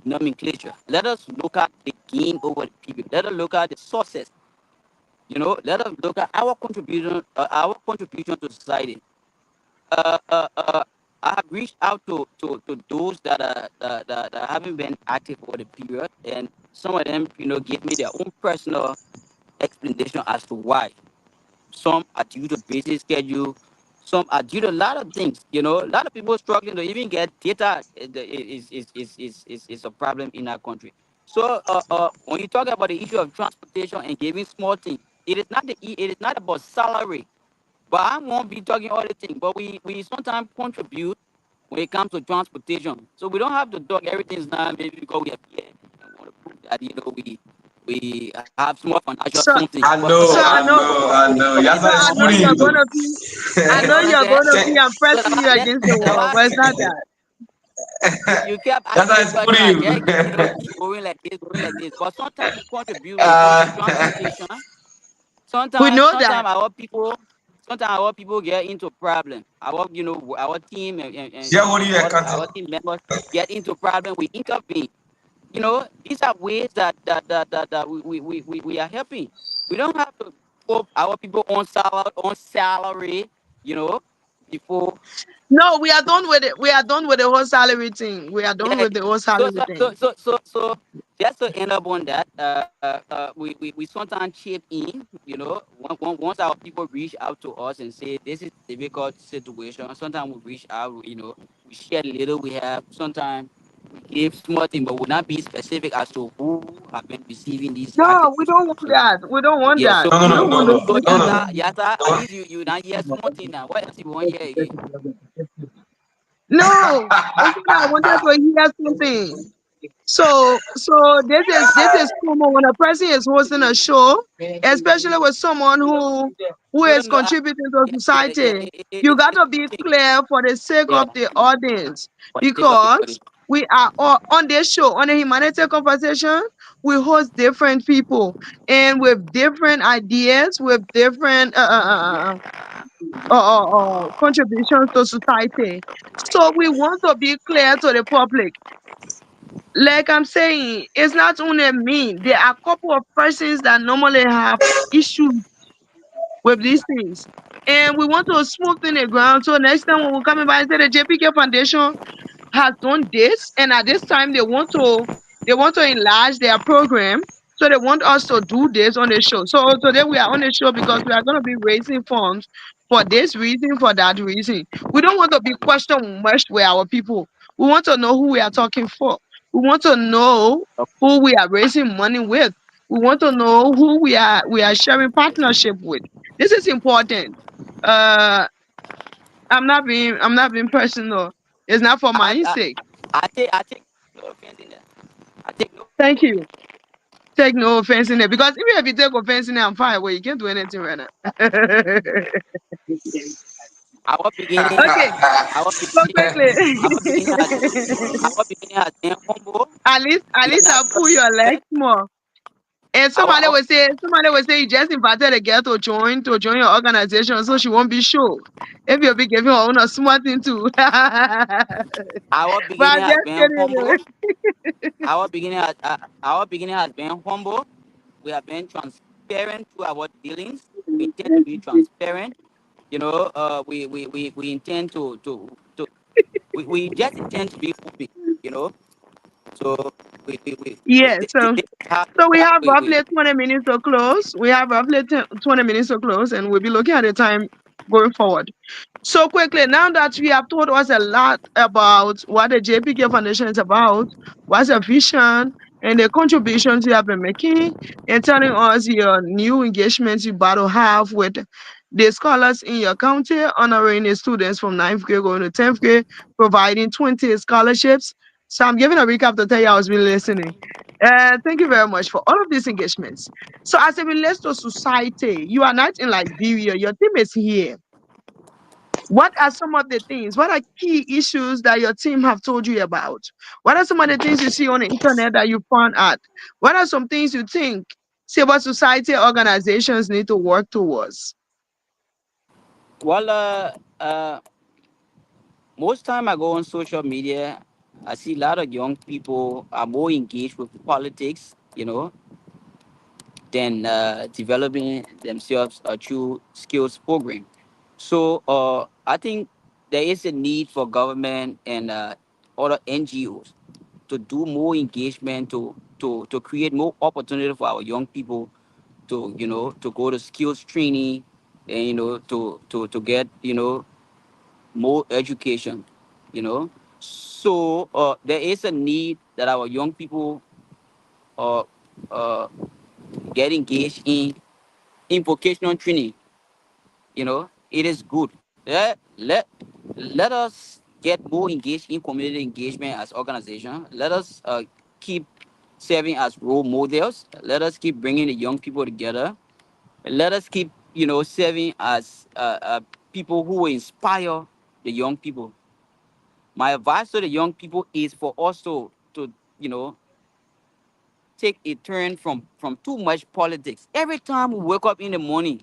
nomenclature. Let us look at the gain over the period. Let us look at the sources. Let us look at our contribution to society. Uh, uh, uh, I have reached out to those that haven't been active for the period, and some of them, give me their own personal explanation as to why. Some are due to busy schedule. Some are due to a lot of things. A lot of people struggling to even get data is a problem in our country. So when you talk about the issue of transportation and giving small things, it is not about salary. But I won't be talking all the things. But we sometimes contribute when it comes to transportation. So we don't have to talk everything's not maybe because we are here and want to prove that we have small financial So, something. I But know, so let I I us know, look know, for I the know. sources so Yasa I is of know putting you're revenue. you. gonna be, I You know know what I'm you're saying? gonna be. Thank- I'm So pressing you then against the the wall, why but it's not that. you kept asking Yasa me is question, putting I you. just keep going like this, going like this. But sometimes we contribute when it comes to uh, transportation. We Sometimes, know that. our people get into problem. Our team Share holding your our accountable. team members get into problem. We intervene. These are ways that we are helping. We don't have to put our people on salary. You know, before No, we are done with it. We are done with the whole salary thing. We are done yeah. with the whole So salary so so thing. so so so just to end up on that, we sometimes chip in. Once our people reach out to us and say this is difficult situation. Sometimes we reach out. We share a little we have. Sometimes we give small thing, but will not be specific as to who have been receiving these No, we packages. don't want that. We don't want Yeah. that. So No, no, We no, don't no, want no, those so no, questions. no. yata at no. least you not hear small thing now. What else you want here again? No, it's not. I wanted to hear something. So this is common when a person is hosting a show, especially with someone who No, is no. contributing to Yeah. society. You got It's to be thing. clear for the sake Yeah. of the audience, For the sake of the because audience. we are all on this show on a humanitarian conversation. We host different people and with different ideas, with different contributions to society. So we want to be clear to the public. Like I'm saying, it's not only me. There are a couple of persons that normally have issues with these things. And we want to smooth in the ground. So next time when we come by and say the JPK Foundation has done this, and at this time they want to enlarge their program, so they want us to do this on the show. So today we are on the show because we are going to be raising funds for this reason, for that reason. We don't want to be question much with our people. We want to know who we are talking for. We want to know who we are raising money with. We want to know who we are sharing partnership with. This is important. uh I'm not being personal. It's not for I my I sake. I take no offense in that. I take no Thank offense. you. Take no offense in it, because even if you take offense in it, I'm fine. Well, you can't do anything right now. Our beginning, Okay, our so beginning, quickly. our beginning has been humble. At We are least not I'll pull your leg perfect. more. And Our, our somebody will say you just invited a girl to join your organization, so she won't be sure. If you'll be giving her own a smart thing too. But our I'm beginning has just been kidding. humble. Our beginning has been humble. We have been transparent to our dealings. We intend to be transparent. We intend to we just intend to be open. You know, so Yeah, so this is how So we how have we roughly 20 minutes to close. We have roughly 20 minutes to close, and we'll be looking at the time going forward. So quickly, now that we have told us a lot about what the JPK Foundation is about, what's your vision, and the contributions you have been making, and telling us your new engagements you about to have with the scholars in your county, honoring the students from ninth grade going to 10th grade, providing 20 scholarships. So I'm giving a recap to tell you I was really listening. Thank you very much for all of these engagements. So as it relates to society, you are not in Liberia, your team is here. What are some of the things? What are key issues that your team have told you about? What are some of the things you see on the internet that you found out? What are some things you think? civil society organizations need to work towards? Well, most time I go on social media, I see a lot of young people are more engaged with politics, than developing themselves through skills program. So I think there is a need for government and other NGOs to do more engagement to create more opportunity for our young people to to go to skills training and to get more education. So there is a need that our young people uh, uh, get engaged in vocational training. It is good. Let us get more engaged in community engagement as organization. Let us keep serving as role models. Let us keep bringing the young people together. Let us keep serving as people who will inspire the young people. My advice to the young people is for us to you know take a turn from too much politics. Every time we wake up in the morning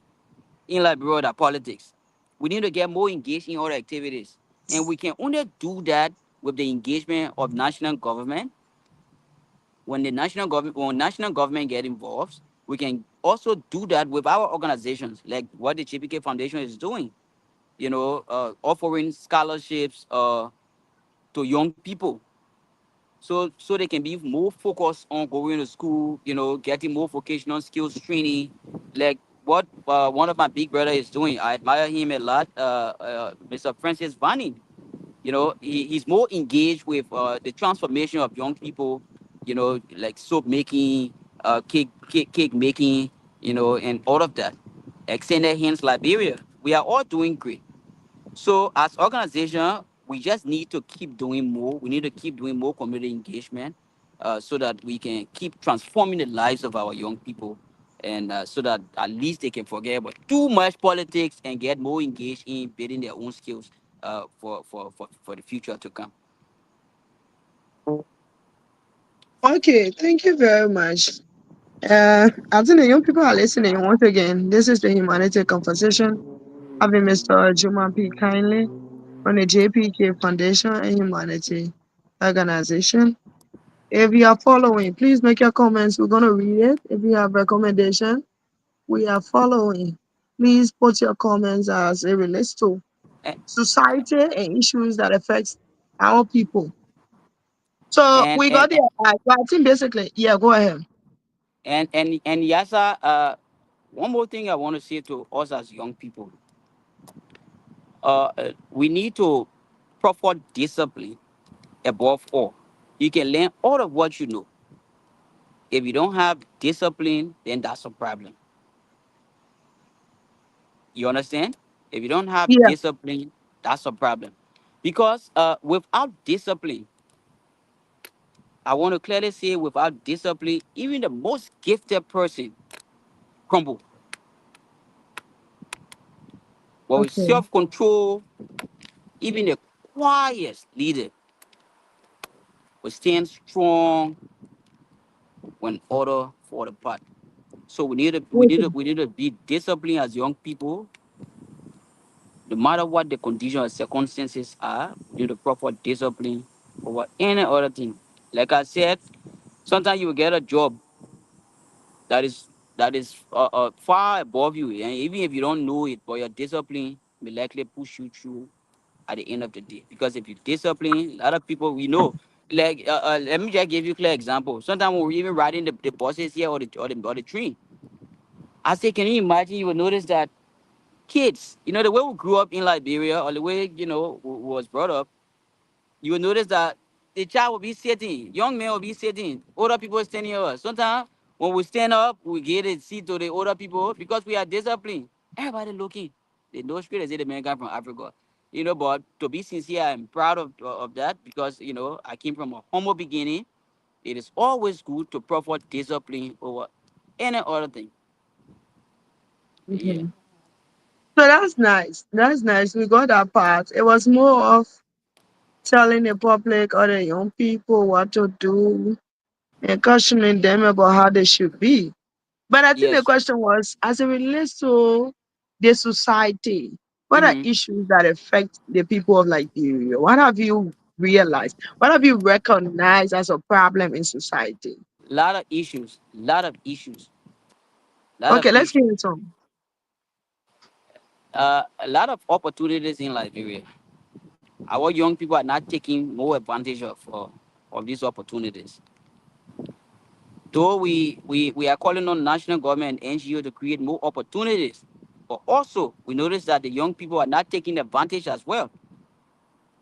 in Liberia, politics, we need to get more engaged in other activities, and we can only do that with the engagement of national government. When national government get involved, we can also do that with our organizations, like what the GPK Foundation is doing. Offering scholarships to young people, so they can be more focused on going to school, getting more vocational skills training, like what one of my big brother is doing. I admire him a lot, Mr. Francis Vanning. He's more engaged with the transformation of young people, like soap making, cake making, and all of that. Extended Hands Liberia. We are all doing great. So as organization, we just need to keep doing more. We need to keep doing more community engagement, so that we can keep transforming the lives of our young people, and so that at least they can forget about too much politics and get more engaged in building their own skills for the future to come. Okay, thank you very much. I think the young people are listening once again. This is the Humanity Conversation. Having Mr. Juma P. Kindly on the JPK Foundation and Humanity Organization. If you are following, please make your comments. We're going to read it. If you have recommendation, we are following. Please put your comments as it relates to A- society and issues that affects our people. So And we and got the advice. But I think basically, yeah, go ahead. and Yasa, one more thing I want to say to us as young people, we need to proper discipline above all. You can learn all of what you know. If you don't have discipline, then that's a problem. You understand? If you don't have Yeah. discipline, that's a problem. Because without discipline, I want to clearly say, without discipline, even the most gifted person crumble. But with Okay. self-control, even the quietest leader will stand strong when order fall apart. So Okay. we need to be disciplined as young people, no matter what the conditions or circumstances are. We need to proper discipline over any other thing. Like I said, sometimes you will get a job that is far above you, and even if you don't know it, but your discipline will likely push you through at the end of the day. Because if you discipline, a lot of people we know, like let me just give you a clear example. Sometimes when we're even riding the buses here or the train, I say, can you imagine? You will notice that kids, the way we grew up in Liberia, or the way was brought up, you will notice that the child will be sitting, young men will be sitting, older people standing up. Sometimes when we stand up, we get a seat to the older people because we are disciplined. Everybody looking. They know straight as the man guy from Africa. But to be sincere, I'm proud of that because, I came from a humble beginning. It is always good to proper discipline over any other thing. Yeah. Mhm. So that's nice. That's nice. We got that part. It was more of telling the public or the young people what to do and cautioning them about how they should be. But I think the Yes. question was as it relates to the society, what are Mm-hmm. issues that affect the people of Liberia? What have you realized? What have you recognized as a problem in society? Lot of issues. Lot of issues. Lot of Okay, let's issues. hear some. A lot of opportunities in Liberia. Our young people are not taking more advantage of these opportunities. Though we are calling on national government and NGO to create more opportunities, but also we notice that the young people are not taking advantage as well.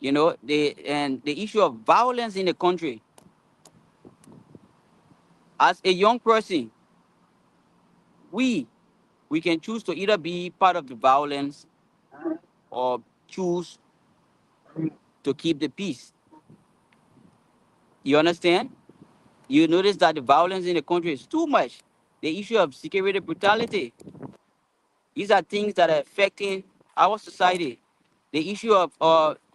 The issue of violence in the country. As a young person, we we can choose to either be part of the violence or choose to keep the peace. You understand? You notice that the violence in the country is too much. The issue of security brutality. These are things that are affecting our society. The issue of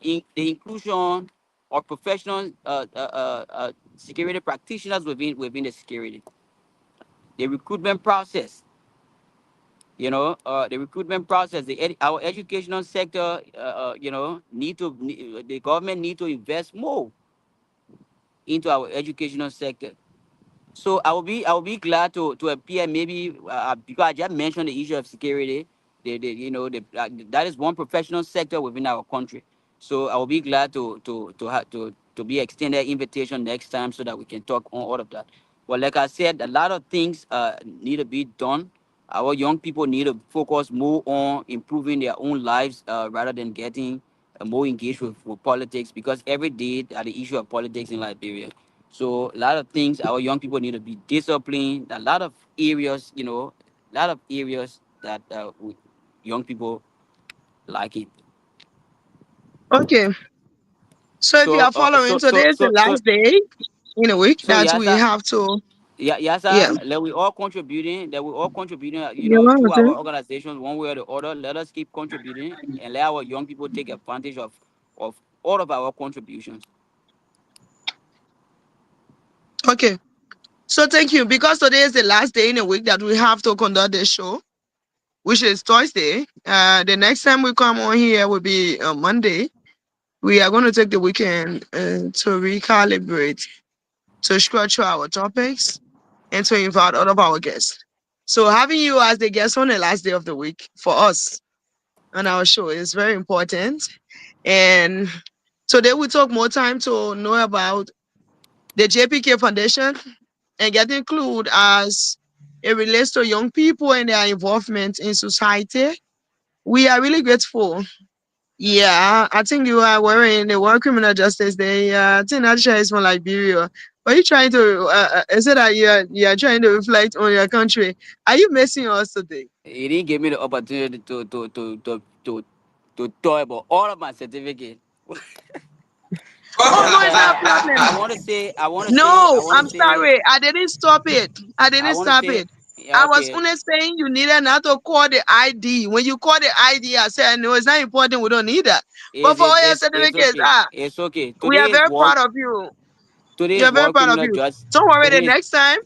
the inclusion of professional security practitioners within the security. The recruitment process. The recruitment process. Our educational sector. The government need to invest more into our educational sector. So I will be glad to appear maybe because I just mentioned the issue of security. That is one professional sector within our country. So I will be glad to be extended invitation next time so that we can talk on all of that. But like I said, a lot of things need to be done. Our young people need to focus more on improving their own lives rather than getting more engaged with politics because every day are the issue of politics in Liberia. So a lot of things our young people need to be disciplined. A lot of areas, a lot of areas that young people like it. Okay. So if you So are following, today is the last day in a week that yes, we have to, yeah, Let we all contributing. That we all contributing. you know Through what our I'm organizations, one way or the other. Let us keep contributing and let our young people take advantage of all of our contributions. Okay. So thank you. Because today is the last day in a week that we have to conduct this show, which is Thursday. The next time we come on here will be Monday. We are going to take the weekend to recalibrate, to structure our topics, and to invite all of our guests. So having you as the guest on the last day of the week for us on our show is very important. And today we took more time to know about the JPK Foundation and get included as it relates to young people and their involvement in society. We are really grateful. Yeah, I think you are wearing the World Criminal Justice Day. I think that share is from Liberia. Are you trying to? Is it that you are trying to reflect on your country? Are you missing us today? He didn't give me the opportunity to talk about all of my certificate. Oh no, But it's not a I problem. want to say, I want to say, I No, want to I'm say, sorry. I didn't stop it. I I didn't want to stop say, it. yeah, I was okay. only saying you needed not to call the ID. When you call the ID, I said no, it's not important. We don't need that. But It's, for it's, all your it's, it's certificates, okay. It's okay. we are very proud of you. Today We is are very World proud of Criminal you. Justice. Don't worry. Today is,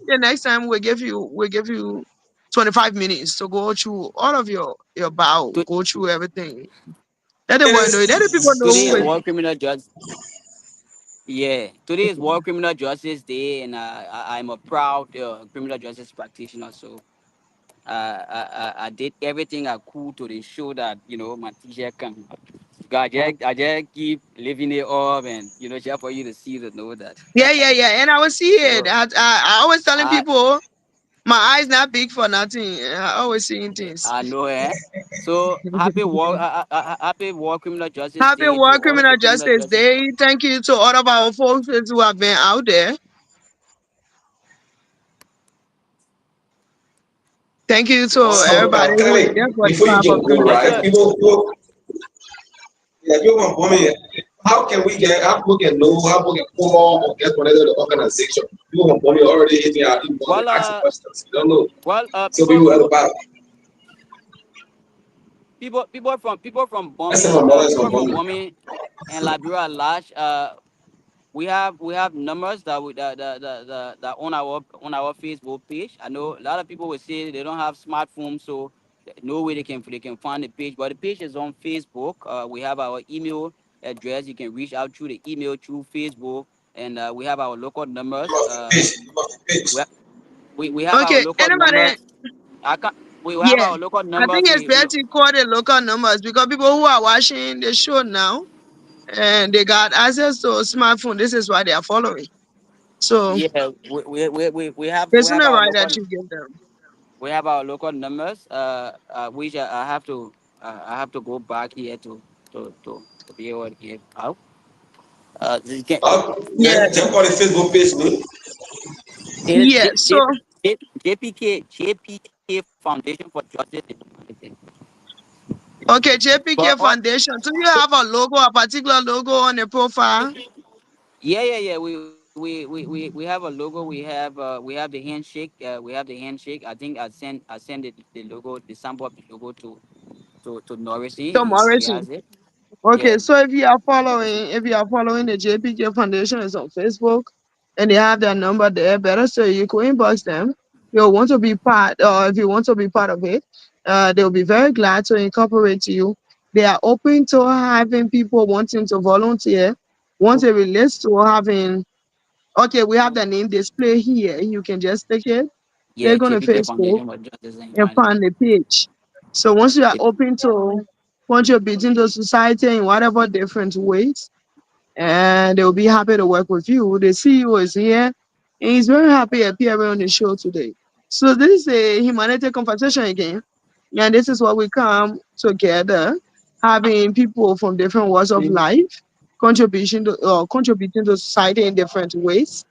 The next time we'll give you 25 minutes to go through all of your bio, to, go through everything. Let the And boy know. Let the people know it's today who is is. World Criminal Justice. Yeah, today is World Criminal Justice Day, and I'm a proud criminal justice practitioner. So I did everything I could to ensure that my teacher can. I just keep living it up, and just for you to see to know that. Yeah, yeah, yeah. And I will see it. So I always telling I people my eyes not big for nothing. I always seeing things. I know, eh. So happy World Criminal Justice Happy Day to World all of the Criminal criminal Justice justice. Day. Thank you to all of our folks who have been out there. Thank you to All of so everybody who is Kelly, there for the before you cause can of go, criminal Yes, right? sir. justice. People want to how people can know, how people can call or get connected to the organization. People want to already hit me out inbox and Well, asking questions. You don't know. So people people at the people back. people from I send my mother's people on from money. Bombay and Liberia at large. we have numbers that we that on our Facebook page. I know a lot of people will say they don't have smartphones, so no way they can find the page. But the page is on Facebook. We have our email address. You can reach out through the email through Facebook, and we have our local numbers. Page. We, we have our Okay, local anybody? numbers. I can We have Yeah, our local I think numbers. it's We better to call the local numbers because people who are watching the show now and they got access to a smartphone. This is why they are following. So yeah we there's have no our right local that you give them. numbers. Which I have to go back here to be able to give out. You can, Yeah, Jump on the Facebook page, me. it is yeah. So JPK Foundation for Justice and Humanity. okay, JPK But all, Foundation. So you have a logo, a particular logo on the profile. yeah. We have a logo. We have the handshake. We have the handshake. I think I sent the logo, the sample of the logo to Norris. Tom He Morrison. has it. Okay, Yeah. so if you are following the JPK Foundation is on Facebook and they have their number there, better so you could inbox them. You'll want to be part, or if you want to be part of it, they'll be very glad to incorporate you. They are open to having people wanting to volunteer. Once it relates to having, okay, we have the name display here. You can just take it, Yeah, click on the JPK Facebook Foundation for Justice and and Humanity. find the page. So once you are open to contributing to society in whatever different ways, and they'll be happy to work with you. The CEO is here, and he's very happy appearing on the show today. So this is a humanitarian conversation again, and this is what we come together, having people from different walks of life, contributing to society in different ways,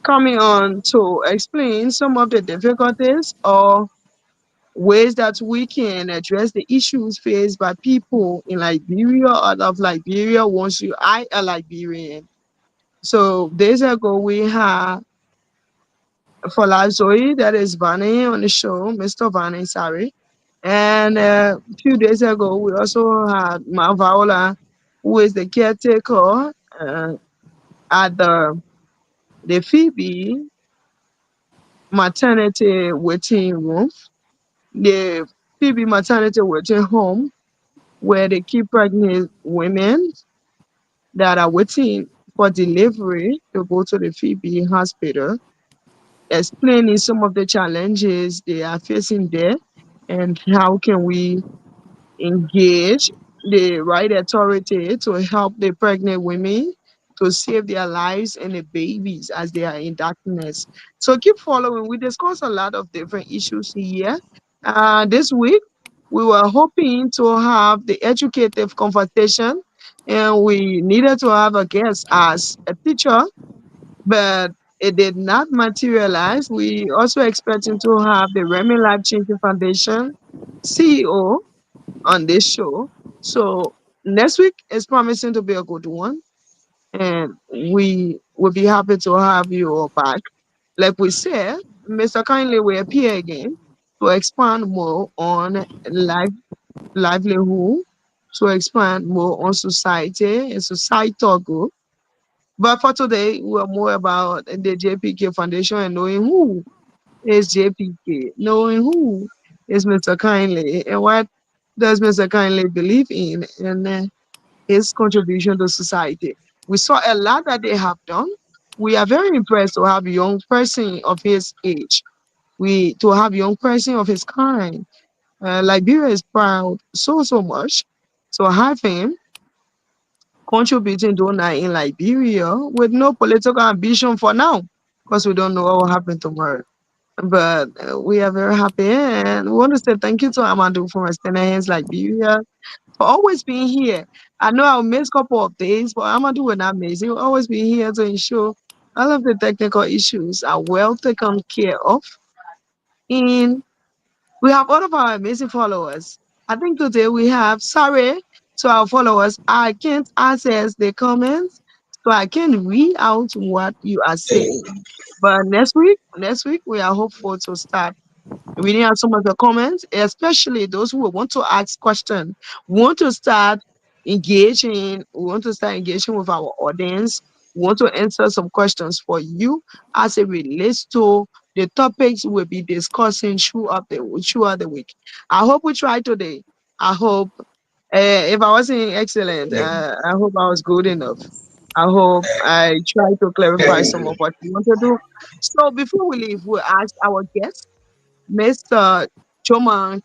coming on to explain some of the difficulties or ways that we can address the issues faced by people in Liberia or out of Liberia once you are a Liberian. So days ago we had for live Zoe, that is Vani on the show, Mr. Vani, sorry. And a few days ago we also had Mavaola, who is the caretaker at the Phoebe maternity waiting room, the Phoebe maternity waiting home where they keep pregnant women that are waiting for delivery to go to the Phoebe hospital, explaining some of the challenges they are facing there and how can we engage the right authority to help the pregnant women to save their lives and the babies as they are in darkness. So keep following. We discuss a lot of different issues here. This week, we were hoping to have the educative conversation, and we needed to have a guest as a teacher, but it did not materialize. We also expecting to have the Remy Life Changing Foundation CEO on this show. So next week is promising to be a good one, and we will be happy to have you all back. Like we said, Mr. Kindly will appear again to expand more on livelihood, to expand more on society and societal growth. But for today, we're more about the JPK Foundation and knowing who is JPK, knowing who is Mr. Kindly and what does Mr. Kindly believe in and his contribution to society. We saw a lot that they have done. We are very impressed to have a young person of his age. We to have young person of his kind. Liberia is proud so much to have him contributing donor in Liberia with no political ambition for now, because we don't know what will happen tomorrow. But we are very happy and we want to say thank you to Amadou from Hands Liberia for always being here. I know I'll miss a couple of days, but Amadou will not miss. He will always be here to ensure all of the technical issues are well taken care of. And we have all of our amazing followers. I think today we have sorry to our followers. I can't access the comments, so I can't read out what you are saying. But next week we are hopeful to start reading out some of the comments, especially those who want to ask questions, want to start. engaging. We want to start engaging with our audience. We want to answer some questions for you as it relates to the topics we'll be discussing throughout the week. I hope we try today. I hope if I wasn't excellent, I hope I was good enough. I hope I tried to clarify some of what we want to do. So before we leave, we'll ask our guest, Mr. Juma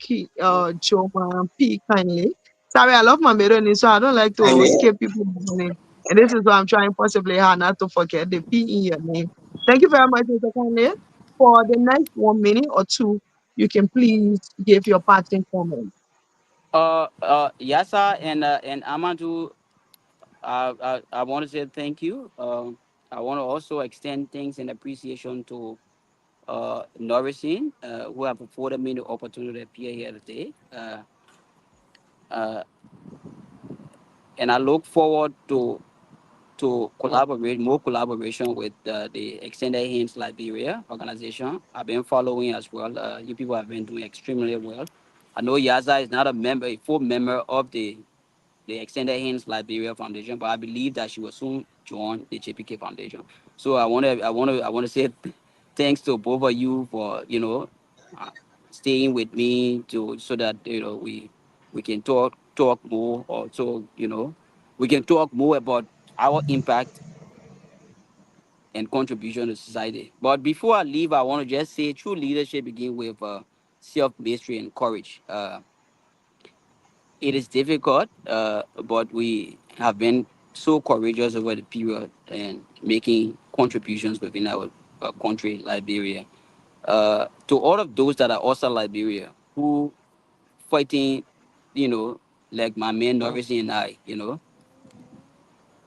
P. Kindly. Sorry, I love my middle name, so I don't like to Kindly. skip people's name. And this is why I'm trying possibly hard not to forget the P in your name. Thank you very much, Mr. Kindly. For the next 1 minute or two, you can please give your parting comment. Yasa and Amadou, I want to say thank you. I want to also extend thanks and appreciation to Nourishing, who have afforded me the opportunity to appear here today. Uh, and I look forward to collaborate more collaboration with the Extended Hands Liberia organization. I've been following as well. You people have been doing extremely well. I know Yaza is not a full member of the Extended Hands Liberia Foundation, but I believe that she will soon join the JPK Foundation. So I want to say thanks to both of you for uh, staying with me to so that we can talk more, or so we can talk more about our impact and contribution to society. But before I leave, I want to just say true leadership begins with self-mastery and courage. It is difficult, but we have been so courageous over the period and making contributions within our country, Liberia. To all of those that are also Liberia who fighting, you know, like my man Norris and I,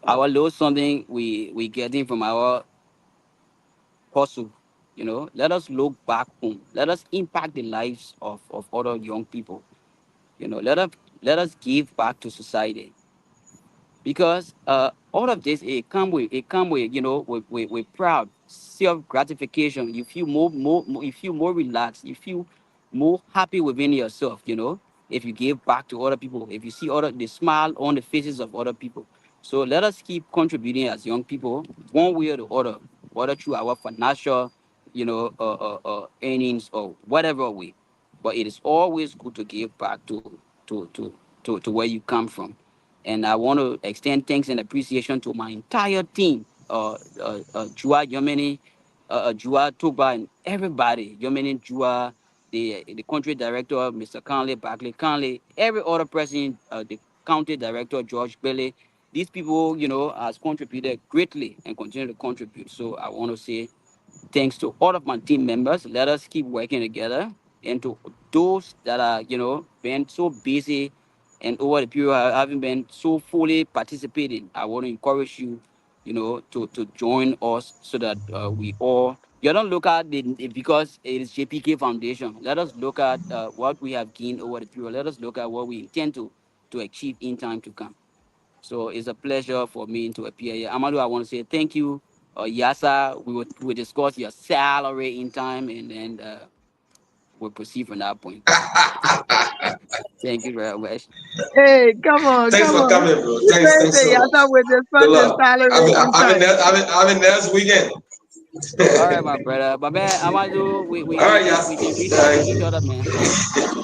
our load something we getting from our hustle. Let us look back home. Let us impact the lives of other young people. Let us give back to society, because all of this it come with with proud self gratification. You feel more you feel more relaxed, you feel more happy within yourself, if you give back to other people, if you see other the smile on the faces of other people. So let us keep contributing as young people, one way or the other, whether through our financial earnings or whatever way. But it is always good to give back to where you come from. And I want to extend thanks and appreciation to my entire team, Jua, Yomeni, Jua, Tuba, and everybody. Yomeni, Jua, the country director, Mr. Karnley, Barclay Karnley, every other person, the county director, George Bailey. These people, has contributed greatly and continue to contribute. So I want to say thanks to all of my team members. Let us keep working together. And to those that are, been so busy and over the period haven't been so fully participating, I want to encourage you, to join us so that we all. You don't look at it because it is JPK Foundation. Let us look at what we have gained over the period. Let us look at what we intend to achieve in time to come. So it's a pleasure for me to appear here. Amadou, I want to say thank you. Yasa, we will discuss your salary in time, and then we'll proceed from that point. Thank you very much. Hey, come on, Thanks come for on. coming, bro. You Thanks say so I much. thought we discuss Good his luck. salary in time. I'm in next weekend. All right, my brother. But man, Amadou, we we All we right, can yes. we can reach out to Thank each you. other, man.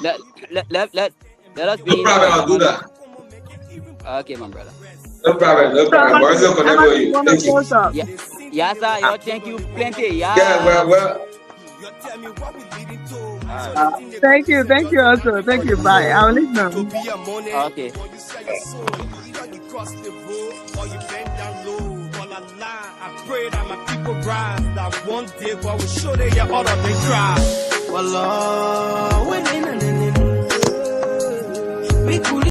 Let let let let, let us No be in problem. touch, I'll do Amadou. that. Okay, my brother. No problem. No So, problem. Boris will connect with Amadu, you you. want to Thank you. close up? Yeah, Yasa, yo, thank you plenty. Yeah. Well. Yes. Well. You tell me what we leading to. All So right. the thing they call Thank this you. ain't Thank just you a also. life Thank for you. the Bye. I'll leave soul. now. To be a money, Okay. before you sell your soul. Either you cross the road or you bend down low. All line, I pray that my people rise. That one day God will show they your order they cry. Well,